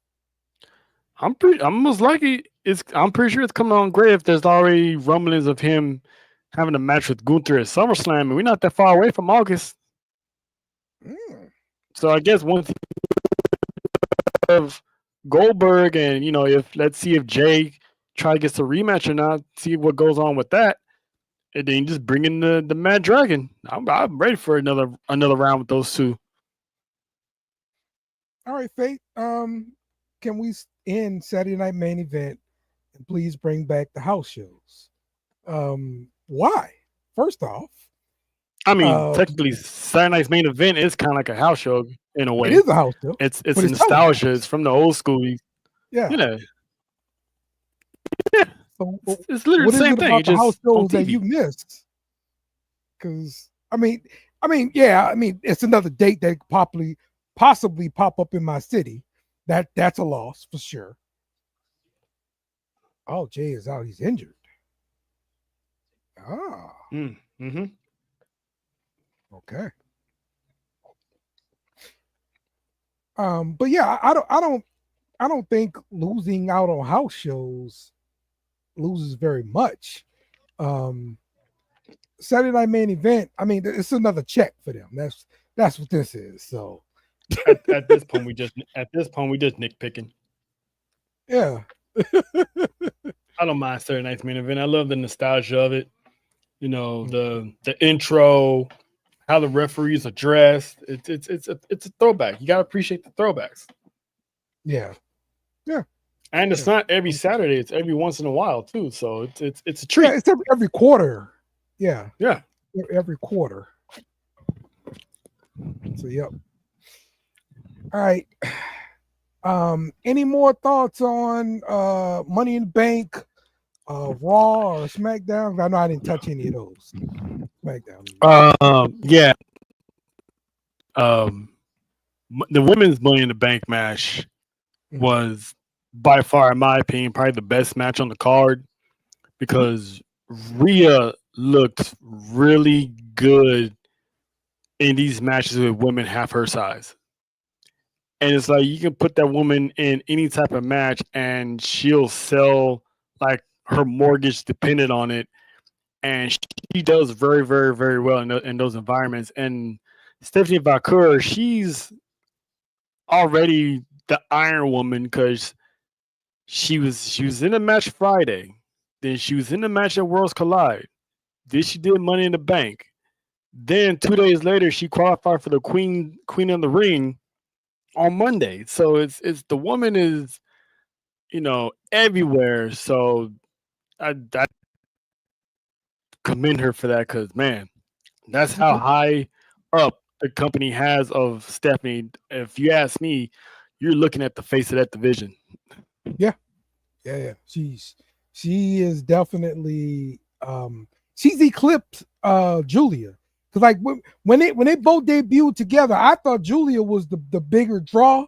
I'm pretty sure it's coming on great if there's already rumblings of him having a match with Gunther at SummerSlam, and we're not that far away from August. So I guess once of Goldberg and let's see if Jay gets a rematch or not, see what goes on with that, and then just bring in the Mad Dragon. I'm ready for another round with those two. All right, Fate. Can we end Saturday Night Main Event and please bring back the house shows? Why? First off, I mean, technically, Saturday Night's Main Event is kind of like a house show in a way. It is a house show. It's nostalgia. It's from the old school. Yeah. So, it's literally the same thing. About the house shows that you missed? Because I mean, it's another date that could possibly pop up in my city. That's a loss for sure. Oh, Jay is out. He's injured. Ah. Mm-hmm. Okay. But yeah, I don't think losing out on house shows loses very much. Saturday Night Main Event, I mean, it's another check for them. That's what this is. So at this point we just nitpicking. Yeah. I don't mind Saturday Night's Main Event. I love the nostalgia of it. The intro, how the referees are dressed. It's a throwback. You gotta appreciate the throwbacks. Yeah. And it's not every Saturday; it's every once in a while too. So it's a treat. Yeah, it's every quarter. Yeah. Every quarter. So yep. All right. Any more thoughts on Money in the Bank, Raw or SmackDown? I know I didn't touch any of those. SmackDown. Yeah. The women's Money in the Bank match was by far, in my opinion, probably the best match on the card because Rhea looked really good in these matches with women half her size. And it's like you can put that woman in any type of match and she'll sell like her mortgage depended on it, and she does very, very, very well in those environments. And Stephanie Vaquer, she's already the Iron Woman because she was in a match Friday, then she was in the match at Worlds Collide, then she did Money in the Bank, then 2 days later she qualified for the Queen of the Ring on Monday. So it's the woman is everywhere. So I commend her for that because man, that's how high up the company has of Stephanie. If you ask me, you're looking at the face of that division. Yeah. She is definitely she's eclipsed Julia. Because like when they both debuted together, I thought Julia was the bigger draw,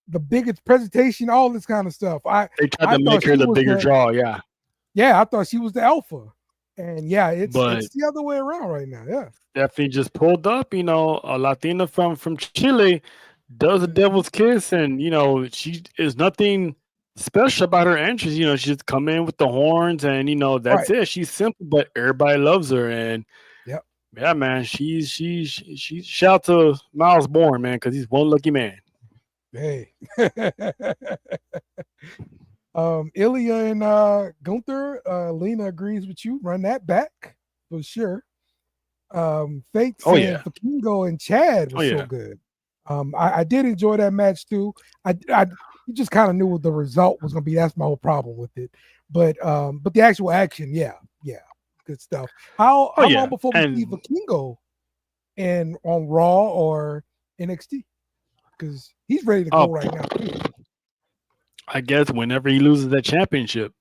the biggest presentation, all this kind of stuff. They tried to make her the bigger draw, yeah. Yeah, I thought she was the alpha. And yeah, it's the other way around right now. Yeah. Definitely just pulled up, a Latina from Chile does a devil's kiss, and she is nothing special about her entrance. She just come in with the horns, and that's it. She's simple, but everybody loves her. And yeah, man, she's shout out to Miles Bourne, man, because he's one lucky man. Hey. Ilya and Gunther, Lena agrees with you. Run that back for sure. Fate saying Fakingo and Chad was so good. I did enjoy that match too. I just kind of knew what the result was going to be. That's my whole problem with it. But the actual action, yeah, good stuff. How long before we see Fakingo and on Raw or NXT? Because he's ready to go right now too. I guess whenever he loses that championship.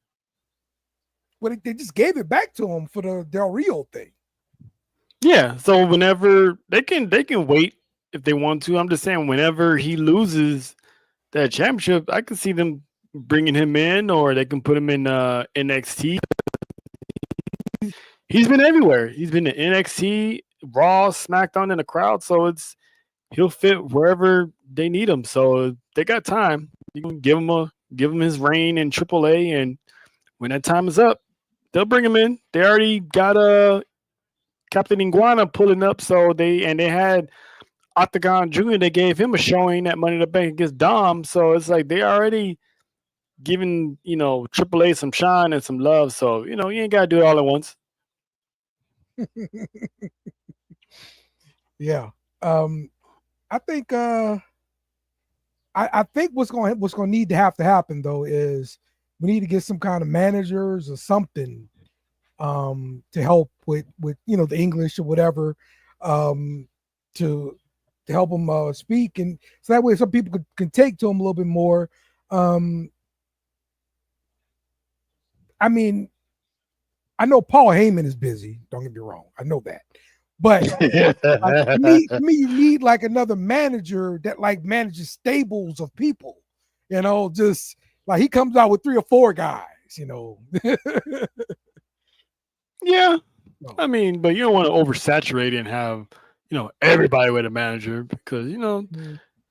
Well, they just gave it back to him for the Del Rio thing. Yeah, so whenever they can wait if they want to. I'm just saying whenever he loses that championship, I can see them bringing him in, or they can put him in NXT. He's been everywhere. He's been in NXT, Raw, SmackDown, in the crowd. So he'll fit wherever they need him. So they got time. You can give him his reign in AAA, and when that time is up, they'll bring him in. They already got Captain Iguana pulling up, so they had Octagon Jr. They gave him a showing at Money in the Bank against Dom, so it's like they already giving AAA some shine and some love. So you ain't gotta do it all at once. Yeah, I think I think what's going to need to happen though is we need to get some kind of managers or something to help with the English or whatever to help them speak, and so that way some people can take to them a little bit more. I mean, I know Paul Heyman is busy. Don't get me wrong. I know that. But to me, you need like another manager that like manages stables of people, just like he comes out with 3 or 4 guys, Yeah. I mean, but you don't want to oversaturate and have, everybody with a manager because, a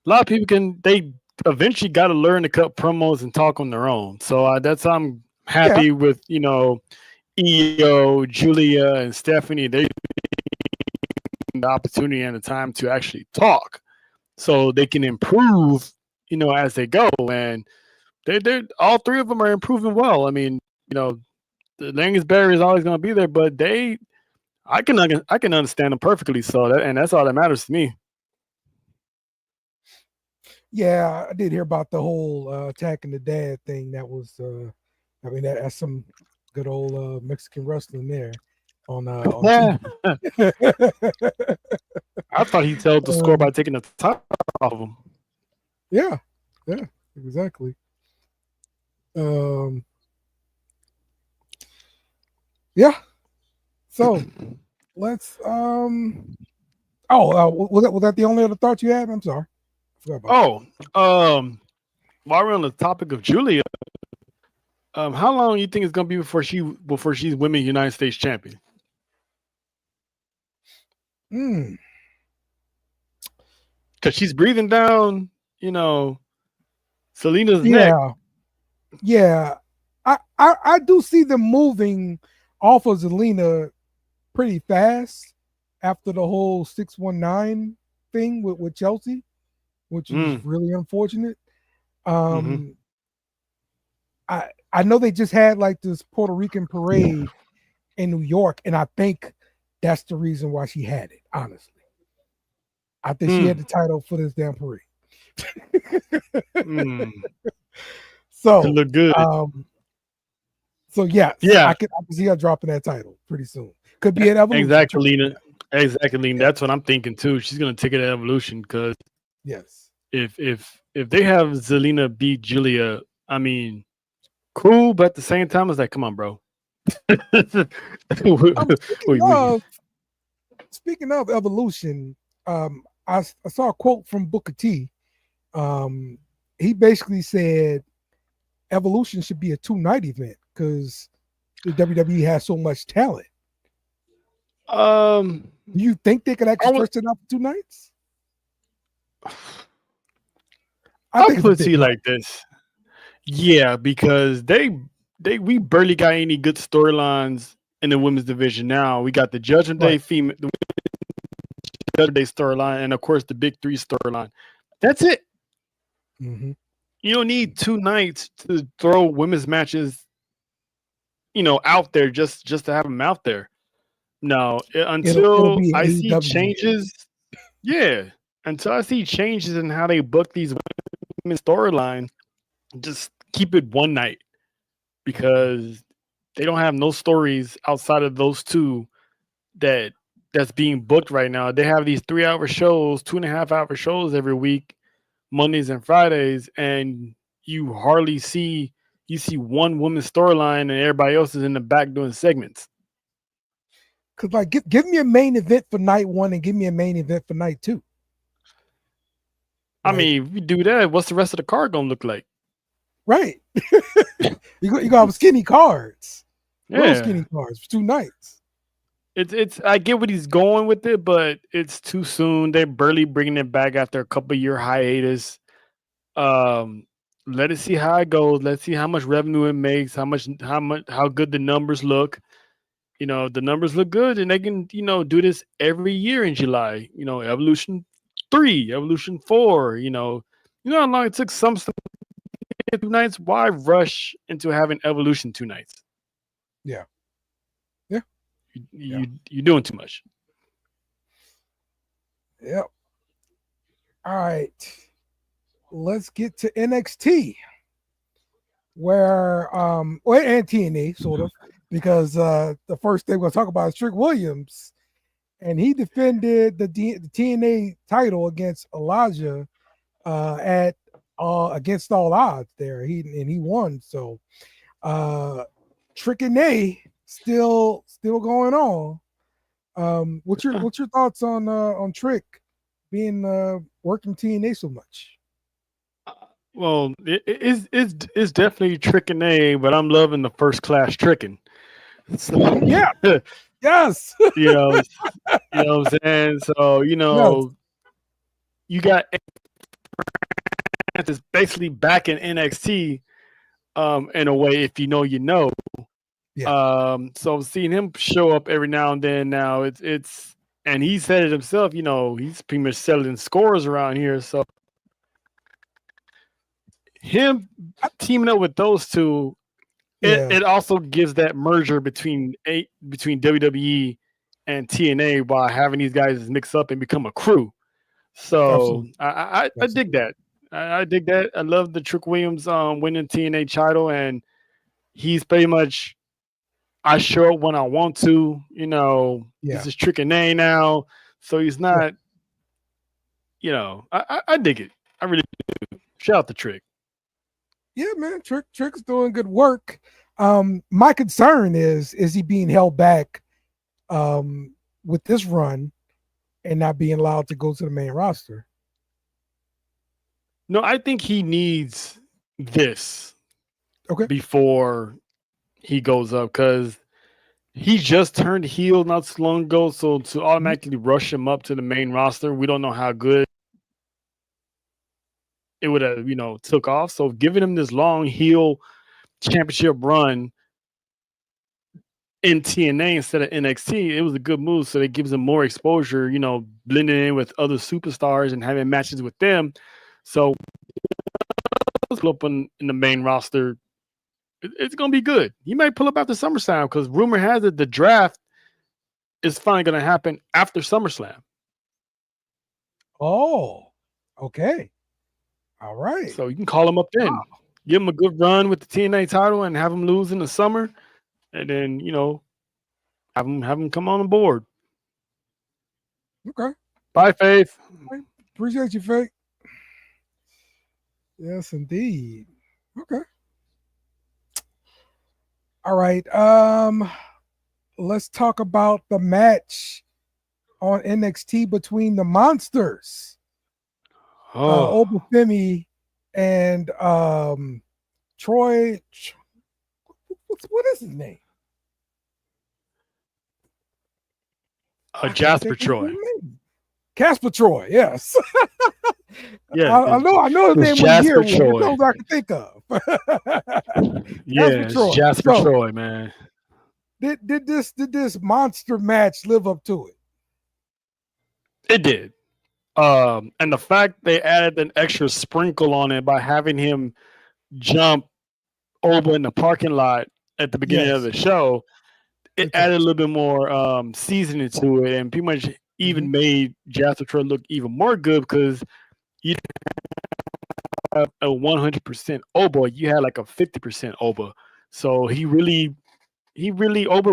lot of people they eventually got to learn to cut promos and talk on their own. So I'm happy with, EO, Julia, and Stephanie. They the opportunity and the time to actually talk so they can improve, as they go. And they're all 3 of them are improving well. I mean, the language barrier is always going to be there, but I can understand them perfectly. So that's all that matters to me. Yeah, I did hear about the whole attacking the dad thing. That was, that's some good old Mexican wrestling there. On I thought he held the score by taking the top off of him. Yeah, exactly. Yeah. So let's was that the only other thought you had? I'm sorry. While we're on the topic of Julia, how long do you think it's gonna be before she's Women's United States champion? Because she's breathing down, Selena's neck. Yeah. I do see them moving off of Zelina pretty fast after the whole 619 thing with Chelsea, which is really unfortunate. I know they just had like this Puerto Rican parade in New York, and I think that's the reason why she had it. Honestly, I think she had the title for this damn parade. So look good. So yeah, I can see her dropping that title pretty soon. Could be at Evolution. Exactly, Lena. Exactly. That's what I'm thinking too. She's gonna take it at Evolution because if they have Zelina beat Julia, I mean, cool, but at the same time, it's like, come on, bro. Speaking of Evolution, I saw a quote from Booker T. He basically said Evolution should be a 2-night event because the WWE has so much talent. Do you think they could actually stretch it out for 2 nights? I'll put it to you like this. Yeah, because we barely got any good storylines in the women's division now. We got the Judgment Day female, the Judgment Day storyline, and of course the Big 3 storyline. That's it. You don't need 2 nights to throw women's matches, out there just to have them out there. No, until I see changes. Yeah, until I see changes in how they book these women's storylines, just keep it 1 night because they don't have no stories outside of those 2 that's being booked right now. They have these 3-hour shows, 2.5-hour shows every week, Mondays and Fridays, and you hardly see one woman's storyline and everybody else is in the back doing segments. Cause like give me a main event for night 1 and give me a main event for night 2. I mean, if we do that, what's the rest of the card gonna look like? Right. you gonna have skinny cards. Yeah. Skinny cards for 2 nights. It's I get what he's going with it, but it's too soon. They're barely bringing it back after a couple year hiatus. Let us see how it goes. Let's see how much revenue it makes, how good the numbers look. The numbers look good, and they can, do this every year in July. Evolution 3, Evolution 4. You know how long it took some 2 nights. Why rush into having Evolution 2 nights? Yeah. You're doing too much. Yep. All right. Let's get to NXT, where and TNA sort of, because the first thing we're gonna talk about is Trick Williams, and he defended the TNA title against Elijah at against all odds. There, he won. So, Trick and A still going on. What's your thoughts on Trick being working TNA so much? Well, it's definitely Tricking A, but I'm loving the first class tricking. So, yeah, yes. you know what I'm saying? So, you got Francis basically back in NXT, in a way, if you know, you know. Yeah. So seeing him show up every now and then now, it's and he said it himself, he's pretty much selling scores around here. So him teaming up with those 2, it also gives that merger between WWE and TNA while having these guys mix up and become a crew. So I dig that. I dig that. I love the Trick Williams winning TNA title, and he's pretty much, I show up when I want to. This is Trick and A now, so he's not. I dig it. I really do. Shout out to Trick. Yeah, man, Trick's doing good work. My concern is he being held back with this run and not being allowed to go to the main roster? No, I think he needs this before he goes up, because he just turned heel not so long ago. So to automatically rush him up to the main roster, we don't know how good it would have, took off. So giving him this long heel championship run in TNA instead of NXT, it was a good move. So it gives them more exposure, blending in with other superstars and having matches with them. So pull up in the main roster, it's going to be good. He might pull up after SummerSlam because rumor has it the draft is finally going to happen after SummerSlam. Oh, okay. All right. So you can call him up then. Wow. Give him a good run with the TNA title and have him lose in the summer. And then, have him come on board. Okay. Bye, Faith. Appreciate you, Faith. Yes, indeed. Okay. All right. Let's talk about the match on NXT between the Monsters. Obafemi and Troy. What is his name? Jasper Troy. Casper Troy, yes. Yeah, I know his name was here. Troy. That's all I can think of. Yeah, Jasper Troy, man. Did this monster match live up to it? It did. And the fact they added an extra sprinkle on it by having him jump over in the parking lot at the beginning of the show, it added a little bit more seasoning to it and pretty much even made Jasper Troy look even more good because you have a 100% Oba, you had like a 50% Oba. So Oba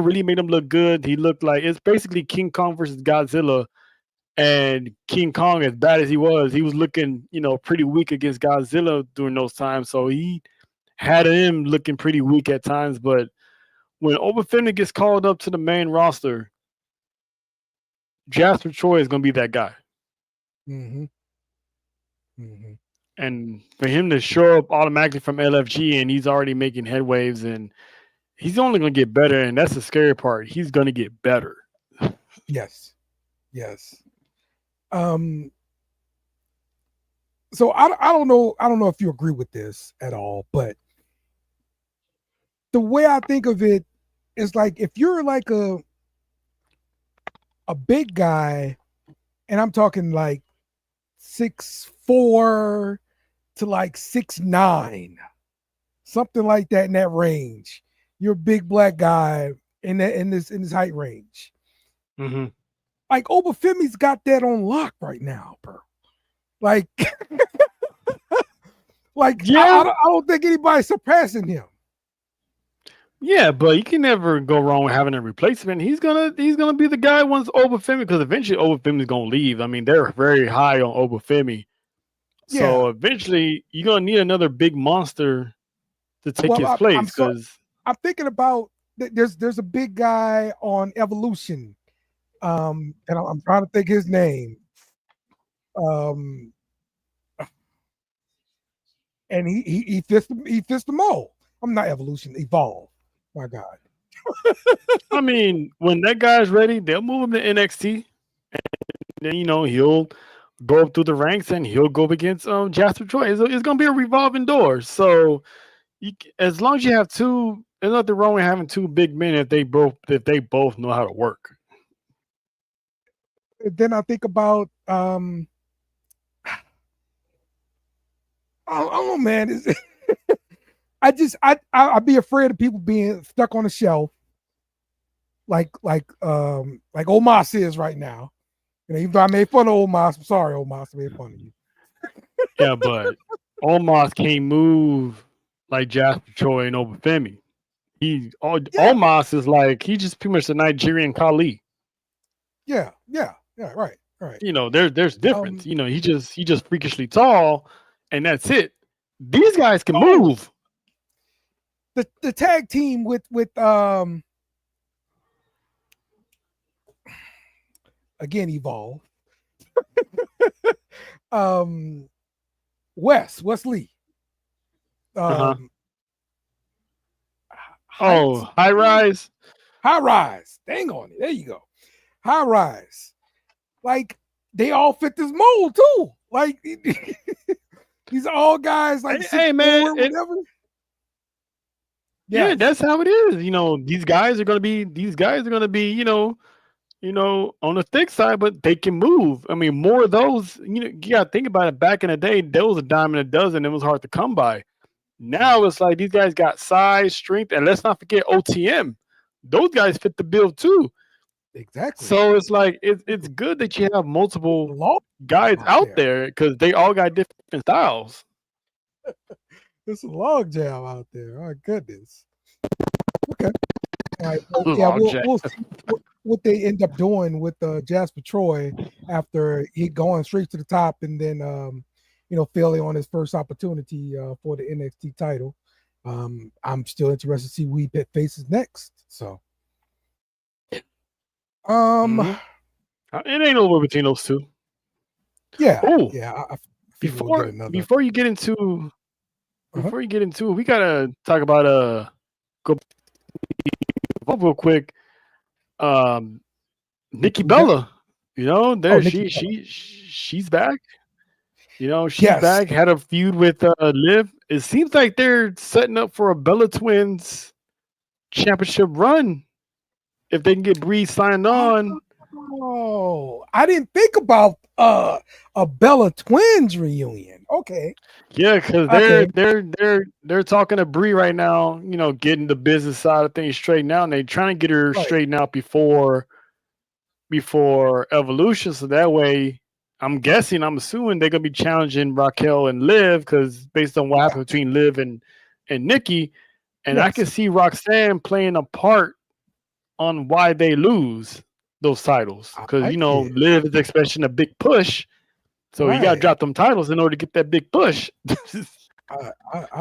really made him look good. He looked like it's basically King Kong versus Godzilla. And King Kong, as bad as he was looking, pretty weak against Godzilla during those times. So he had him looking pretty weak at times. But when Obafemi gets called up to the main roster, Jasper Troy is going to be that guy. Mm-hmm. Mm-hmm. And for him to show up automatically from LFG and he's already making headwaves and he's only going to get better. And that's the scary part. He's going to get better. Yes. So I don't know if you agree with this at all, but the way I think of it is like if you're like a big guy, and I'm talking like 6'4" to like 6'9", something like that in that range. You're a big black guy in this height range. Mm-hmm. Like Obafemi's got that on lock right now, bro. Like, I don't think anybody's surpassing him. Yeah, but you can never go wrong with having a replacement. He's gonna be the guy once Obafemi, because eventually Obafemi's gonna leave. I mean, they're very high on Obafemi, so eventually you're gonna need another big monster to take his place. Because I'm thinking about there's a big guy on Evolution. And I'm trying to think his name. And he fits the mold. I'm not Evolution, Evolve. My God. I mean, when that guy's ready, they'll move him to NXT, and then he'll go up through the ranks and he'll go up against Jasper Troy. It's gonna be a revolving door. So as long as you have two, there's nothing wrong with having two big men if they both know how to work. Then I think about I don't know, man. I'd be afraid of people being stuck on a shelf, like Omos is right now. Even though I made fun of Omos, I'm sorry, Omos, I made fun of you. Yeah, but Omos can't move like Jasper Troy and Obafemi. Omos is like he's just pretty much the Nigerian Khali. Yeah, right. There's difference. He just freakishly tall, and that's it. These guys can move. The tag team with again Evolve. Wesley. High Rise. High Rise. Dang on it. There you go. High Rise. Like they all fit this mold too. Like these are all guys like hey man, whatever. Yeah, that's how it is. These guys are gonna be on the thick side, but they can move. I mean, more of those, you gotta think about it. Back in the day, there was a dime in a dozen. It was hard to come by. Now it's like these guys got size, strength, and let's not forget OTM. Those guys fit the bill too. Exactly. So it's like it's good that you have multiple guys out there because they all got different styles. There's a log jam out there. Oh goodness. Okay. All right. Well, we'll see what they end up doing with Jasper Troy after he going straight to the top and then failing on his first opportunity for the NXT title. I'm still interested to see who he faces next. So it ain't over between those two. Yeah. Oh yeah. Before you get into it, we gotta talk about go real quick. Nikki Bella, she's back. She's back. Had a feud with Liv. It seems like they're setting up for a Bella Twins championship run if they can get Bree signed on. Oh, I didn't think about a Bella Twins reunion. Okay. Yeah, because they're talking to Bree right now, getting the business side of things straightened out, and they're trying to get her straightened out before Evolution. So that way, I'm assuming they're gonna be challenging Raquel and Liv, because based on what happened between Liv and Nikki, and I can see Roxanne playing a part on why they lose those titles, because Liv is expecting a big push. So you got to drop them titles in order to get that big push. I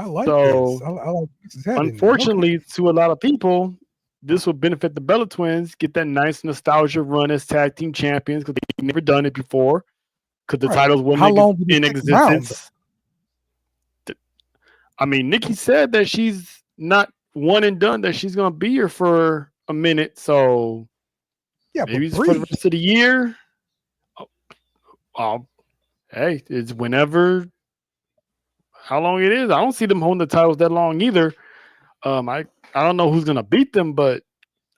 like this. I like this. Unfortunately, to a lot of people, this will benefit the Bella Twins, get that nice nostalgia run as tag team champions, because they've never done it before, because the titles weren't in existence. I mean, Nikki said that she's not one and done, that she's going to be here for a minute. So maybe it's for the rest of the year. Hey, it's whenever, how long it is. I don't see them holding the titles that long either. I don't know who's gonna beat them, but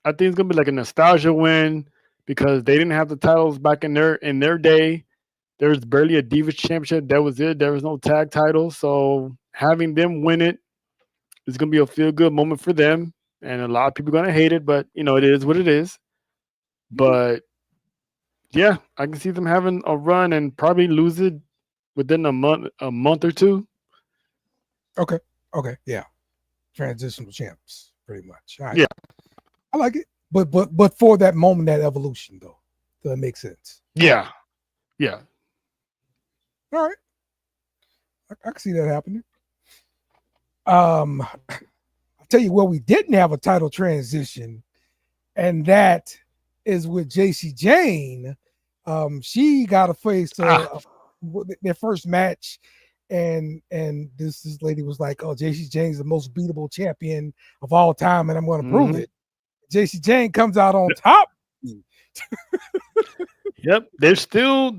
I think it's gonna be like a nostalgia win, because they didn't have the titles back in their day. There's barely a Divas Championship. That was it. There was no tag title. So having them win it is gonna be a feel good moment for them. And a lot of people are gonna hate it, but it is what it is. But yeah, I can see them having a run and probably lose it within a month or two. Okay. Yeah. Transitional champs, pretty much. All right. Yeah. I like it. But for that moment, that evolution, though, does that make sense? Yeah. All right. I can see that happening. I'll tell you where we didn't have a title transition, and that is with JC Jane. She got to face their first match, and this lady was like, "Oh, JC Jane's the most beatable champion of all time, and I'm going to prove it." JC Jane comes out on top. Yep, they're still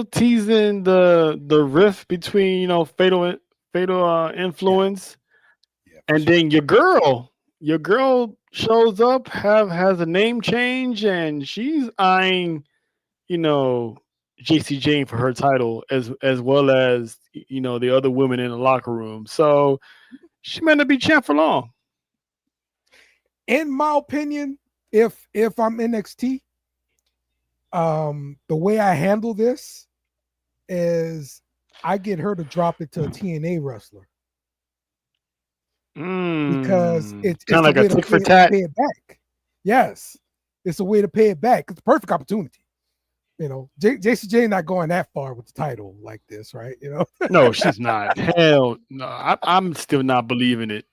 teasing the rift between fatal influence, and then your girl shows up, has a name change, and she's eyeing JC Jane for her title as well as the other women in the locker room. So she might not be champ for long. In my opinion, if I'm NXT, the way I handle this is I get her to drop it to a TNA wrestler. Because it's kind of like a tick for tat. Pay it back. Yes, it's a way to pay it back. It's a perfect opportunity. JC Jane not going that far with the title like this, right? No, she's not. Hell no, I'm still not believing it.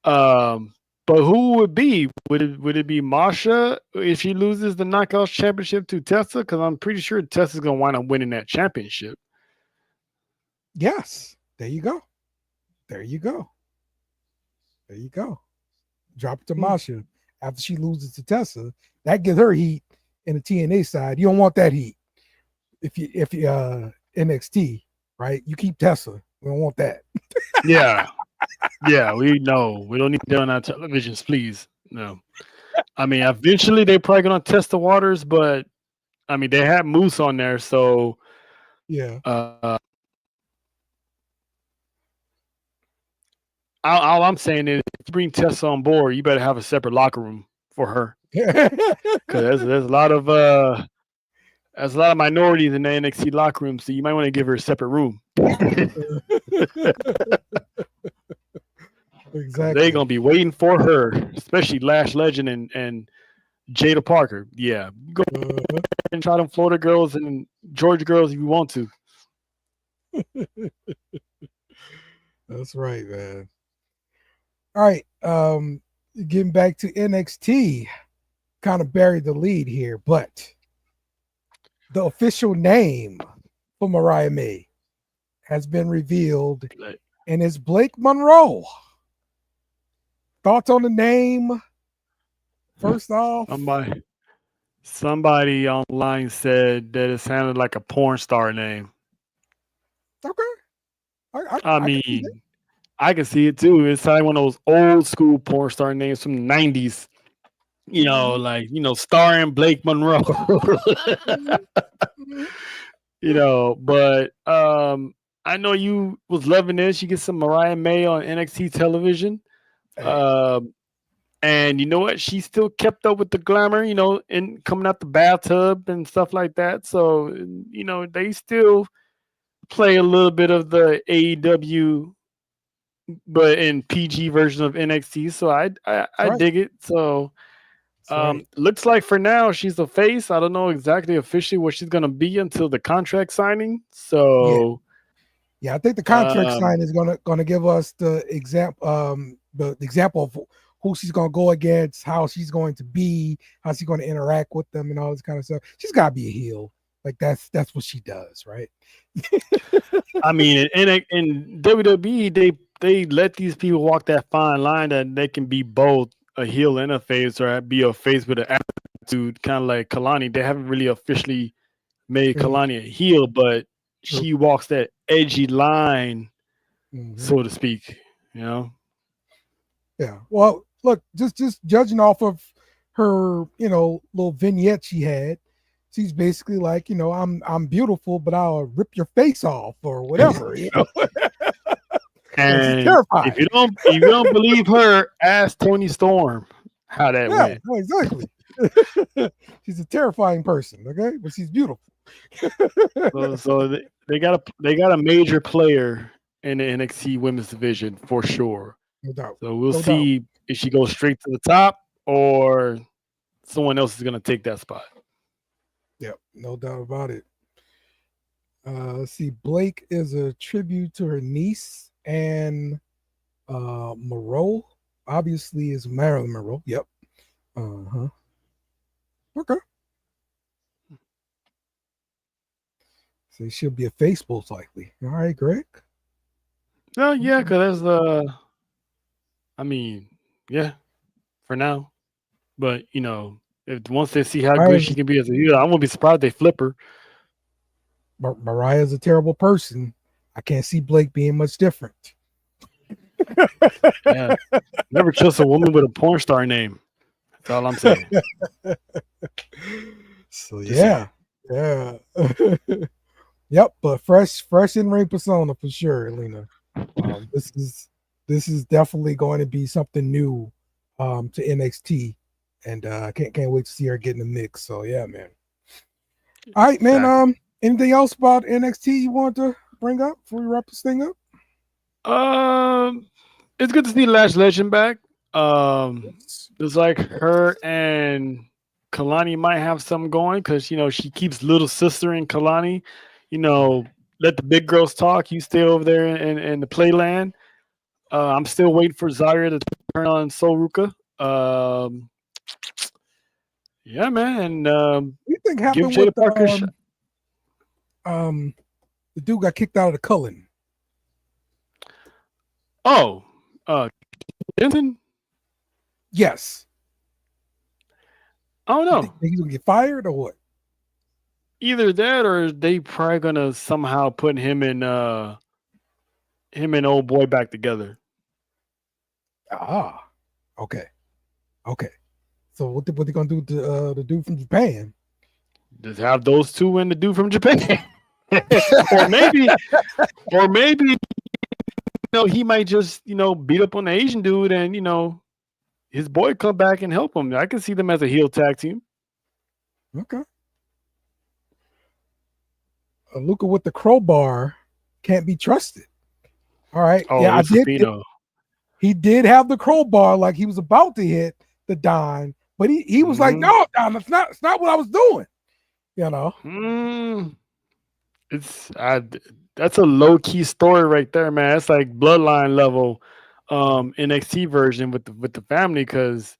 But who would be? Would it be Masha if she loses the Knockouts Championship to Tessa? Because I'm pretty sure Tessa's gonna wind up winning that championship. Yes, there you go. Drop it to Masha after she loses to Tessa. That gives her heat in the TNA side. You don't want that heat if you NXT, right? You keep Tessa. We don't want that. Yeah. Yeah, we know. We don't need that on our televisions, please. No. I mean, eventually they're probably gonna test the waters, but I mean they have Moose on there, so Yeah. all I'm saying is, if you bring Tessa on board, you better have a separate locker room for her because there's a lot of minorities in the NXT locker room, so you might want to give her a separate room. Exactly. They're gonna be waiting for her, especially Lash Legend and Jada Parker. Yeah, go and try them Florida girls and Georgia girls if you want to. That's right, man. All right. Getting back to NXT, kind of buried the lead here, but the official name for Mariah May has been revealed, and it's Blake Monroe. Thoughts on the name? First off, somebody online said that it sounded like a porn star name. Okay. I mean, I can see it too. It's like one of those old school porn star names from the 90s. You know, like, starring Blake Monroe. But I know you was loving this. You get some Mariah May on NXT television. And you know what? She still kept up with the glamour, and coming out the bathtub and stuff like that. So, they still play a little bit of the AEW, but in PG version of NXT. So I dig it. So looks like for now she's a face. I don't know exactly officially what she's gonna be until the contract signing. So yeah, I think the contract sign is gonna give us the example of who she's gonna go against, how she's going to be, how she's gonna interact with them, and all this kind of stuff. She's gotta be a heel. Like that's what she does, right? I mean, in WWE, they let these people walk that fine line that they can be both a heel and a face, or be a face with an attitude, kind of like Kalani. They haven't really officially made Kalani a heel, but she walks that edgy line, so to speak. Yeah. Well, look, just judging off of her, little vignette she had, she's basically like, I'm beautiful, but I'll rip your face off or whatever, And if you don't believe her, ask Toni Storm how that went. Exactly. She's a terrifying person, okay, but she's beautiful. so they got a major player in the NXT women's division for sure. No doubt. So we'll see if she goes straight to the top or someone else is going to take that spot. Yep, no doubt about it. Let's see. Blake is a tribute to her niece, and Monroe obviously is Marilyn Monroe. Yep. Okay. So she'll be a face most likely. All right, Greg. Oh yeah, because there's for now. But if once they see how good she can be as a heel, I won't be surprised they flip her. Mariah's a terrible person. I can't see Blake being much different. Yeah. Never trust a woman with a porn star name. That's all I'm saying. So yeah. Yep, but fresh in ring persona for sure, Lena. This is definitely going to be something new to NXT, and I can't wait to see her get in the mix. So yeah, man. All right, man. Exactly. Anything else about NXT you want to bring up before we wrap this thing up? It's good to see Lash Legend back. It's like her and Kalani might have something going because she keeps little sister and Kalani. Let the big girls talk. You stay over there in the playland. I'm still waiting for Zarya to turn on Soruka. Yeah, man. And you think happened with the dude got kicked out of the Cullen? Oh, Jensen? Yes. I don't know. Think he's gonna get fired or what? Either that, or they probably gonna somehow put him and old boy back together. Ah, okay. So what they gonna do to the dude from Japan? Just have those two and the dude from Japan. or maybe he might just beat up on the Asian dude and his boy come back and help him. I can see them as a heel tag team. Okay. Luca with the crowbar can't be trusted. All right. Oh, yeah, I did. He did have the crowbar, like he was about to hit the Don, but he was like, "No, Don, it's not what I was doing." That's a low key story right there, man. It's like Bloodline level NXT version with the family, because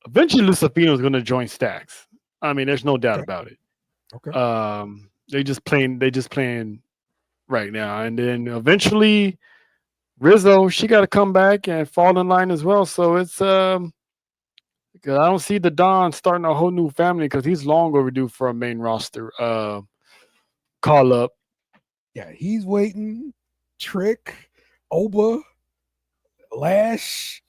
eventually Lucifino is going to join Stacks. I mean, there's no doubt about it. Okay. They just playing right now, and then eventually Rizzo, she got to come back and fall in line as well. So it's because I don't see the Don starting a whole new family, because he's long overdue for a main roster call up. Yeah, he's waiting. Trick, Oba, Lash,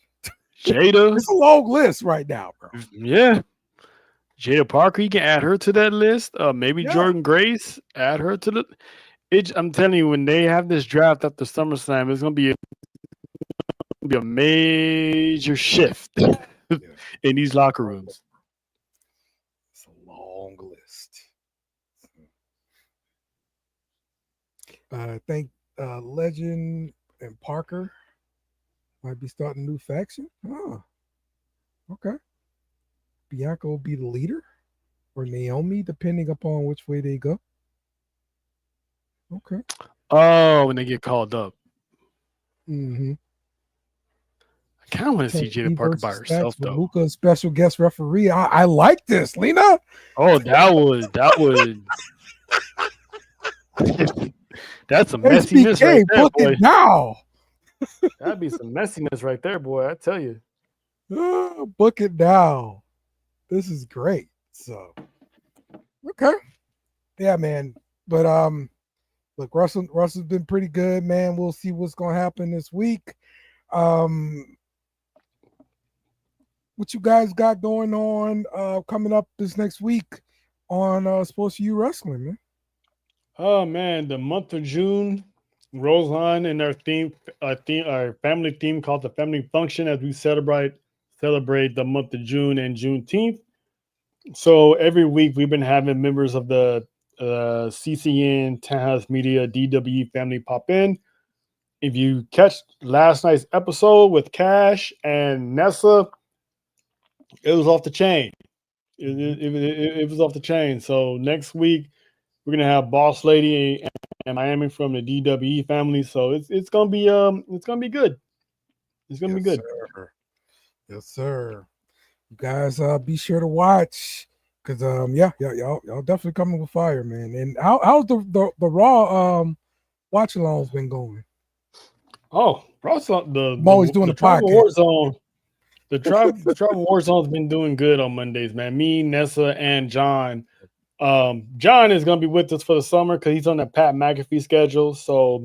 Jada. It's a long list right now, bro. Yeah. Jada Parker, you can add her to that list. Maybe Jordan Grace, add her to the. I'm telling you, when they have this draft after SummerSlam, it's gonna be a major shift in these locker rooms. It's a long list. I think Legend and Parker might be starting a new faction. Oh, okay. Bianca will be the leader, or Naomi, depending upon which way they go. Okay. Oh, when they get called up. Mm-hmm. I kind of want to see Jada Parker by herself, though. Luca, special guest referee. I like this, Lena. Oh, that was. That's some messiness right there, book boy. It now. That'd be some messiness right there, boy. I tell you. Book it now. This is great. So, okay. Yeah, man. But look, Russell's been pretty good, man. We'll see what's gonna happen this week. What you guys got going on coming up this next week on Sports For You Wrestling, man? Oh man, the month of June rolls on in our family theme called the Family Function, as we celebrate the month of June and Juneteenth. So every week we've been having members of the CCN, Townhouse Media, DWE family pop in. If you catch last night's episode with Cash and Nessa, it was off the chain. It was off the chain. So next week we're gonna have Boss Lady and Miami from the DWE family. So it's gonna be good. It's gonna be good. Sir. Yes, sir. You guys be sure to watch, because y'all definitely coming with fire, man. And how's the Raw watch alongs been going? Oh, Raw's I'm always doing the Tribal podcast. Warzone. The Tribal Warzone's been doing good on Mondays, man. Me, Nessa, and John. John is gonna be with us for the summer because he's on that Pat McAfee schedule. So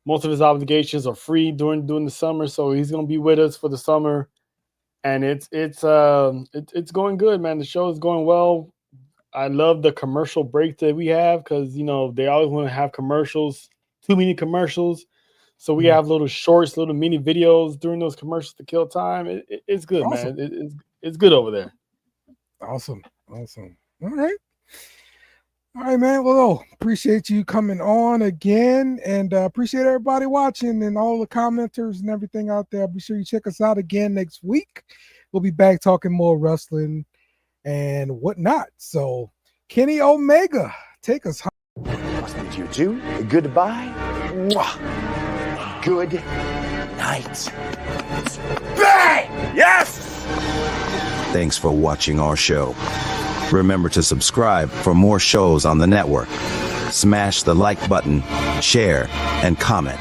most of his obligations are free during the summer. So he's gonna be with us for the summer. And it's going good, man. The show is going well. I love the commercial break that we have, because they always want to have commercials, too many commercials. So we have little shorts, little mini videos during those commercials to kill time. It's good, awesome. Man. It's good over there. Awesome. All right, man. Well, appreciate you coming on again, and appreciate everybody watching and all the commenters and everything out there. Be sure you check us out again next week. We'll be back talking more wrestling and whatnot. So, Kenny Omega, take us home. Must bid you two goodbye. Good night. Bang! Yes! Thanks for watching our show. Remember to subscribe for more shows on the network. Smash the like button, share, and comment.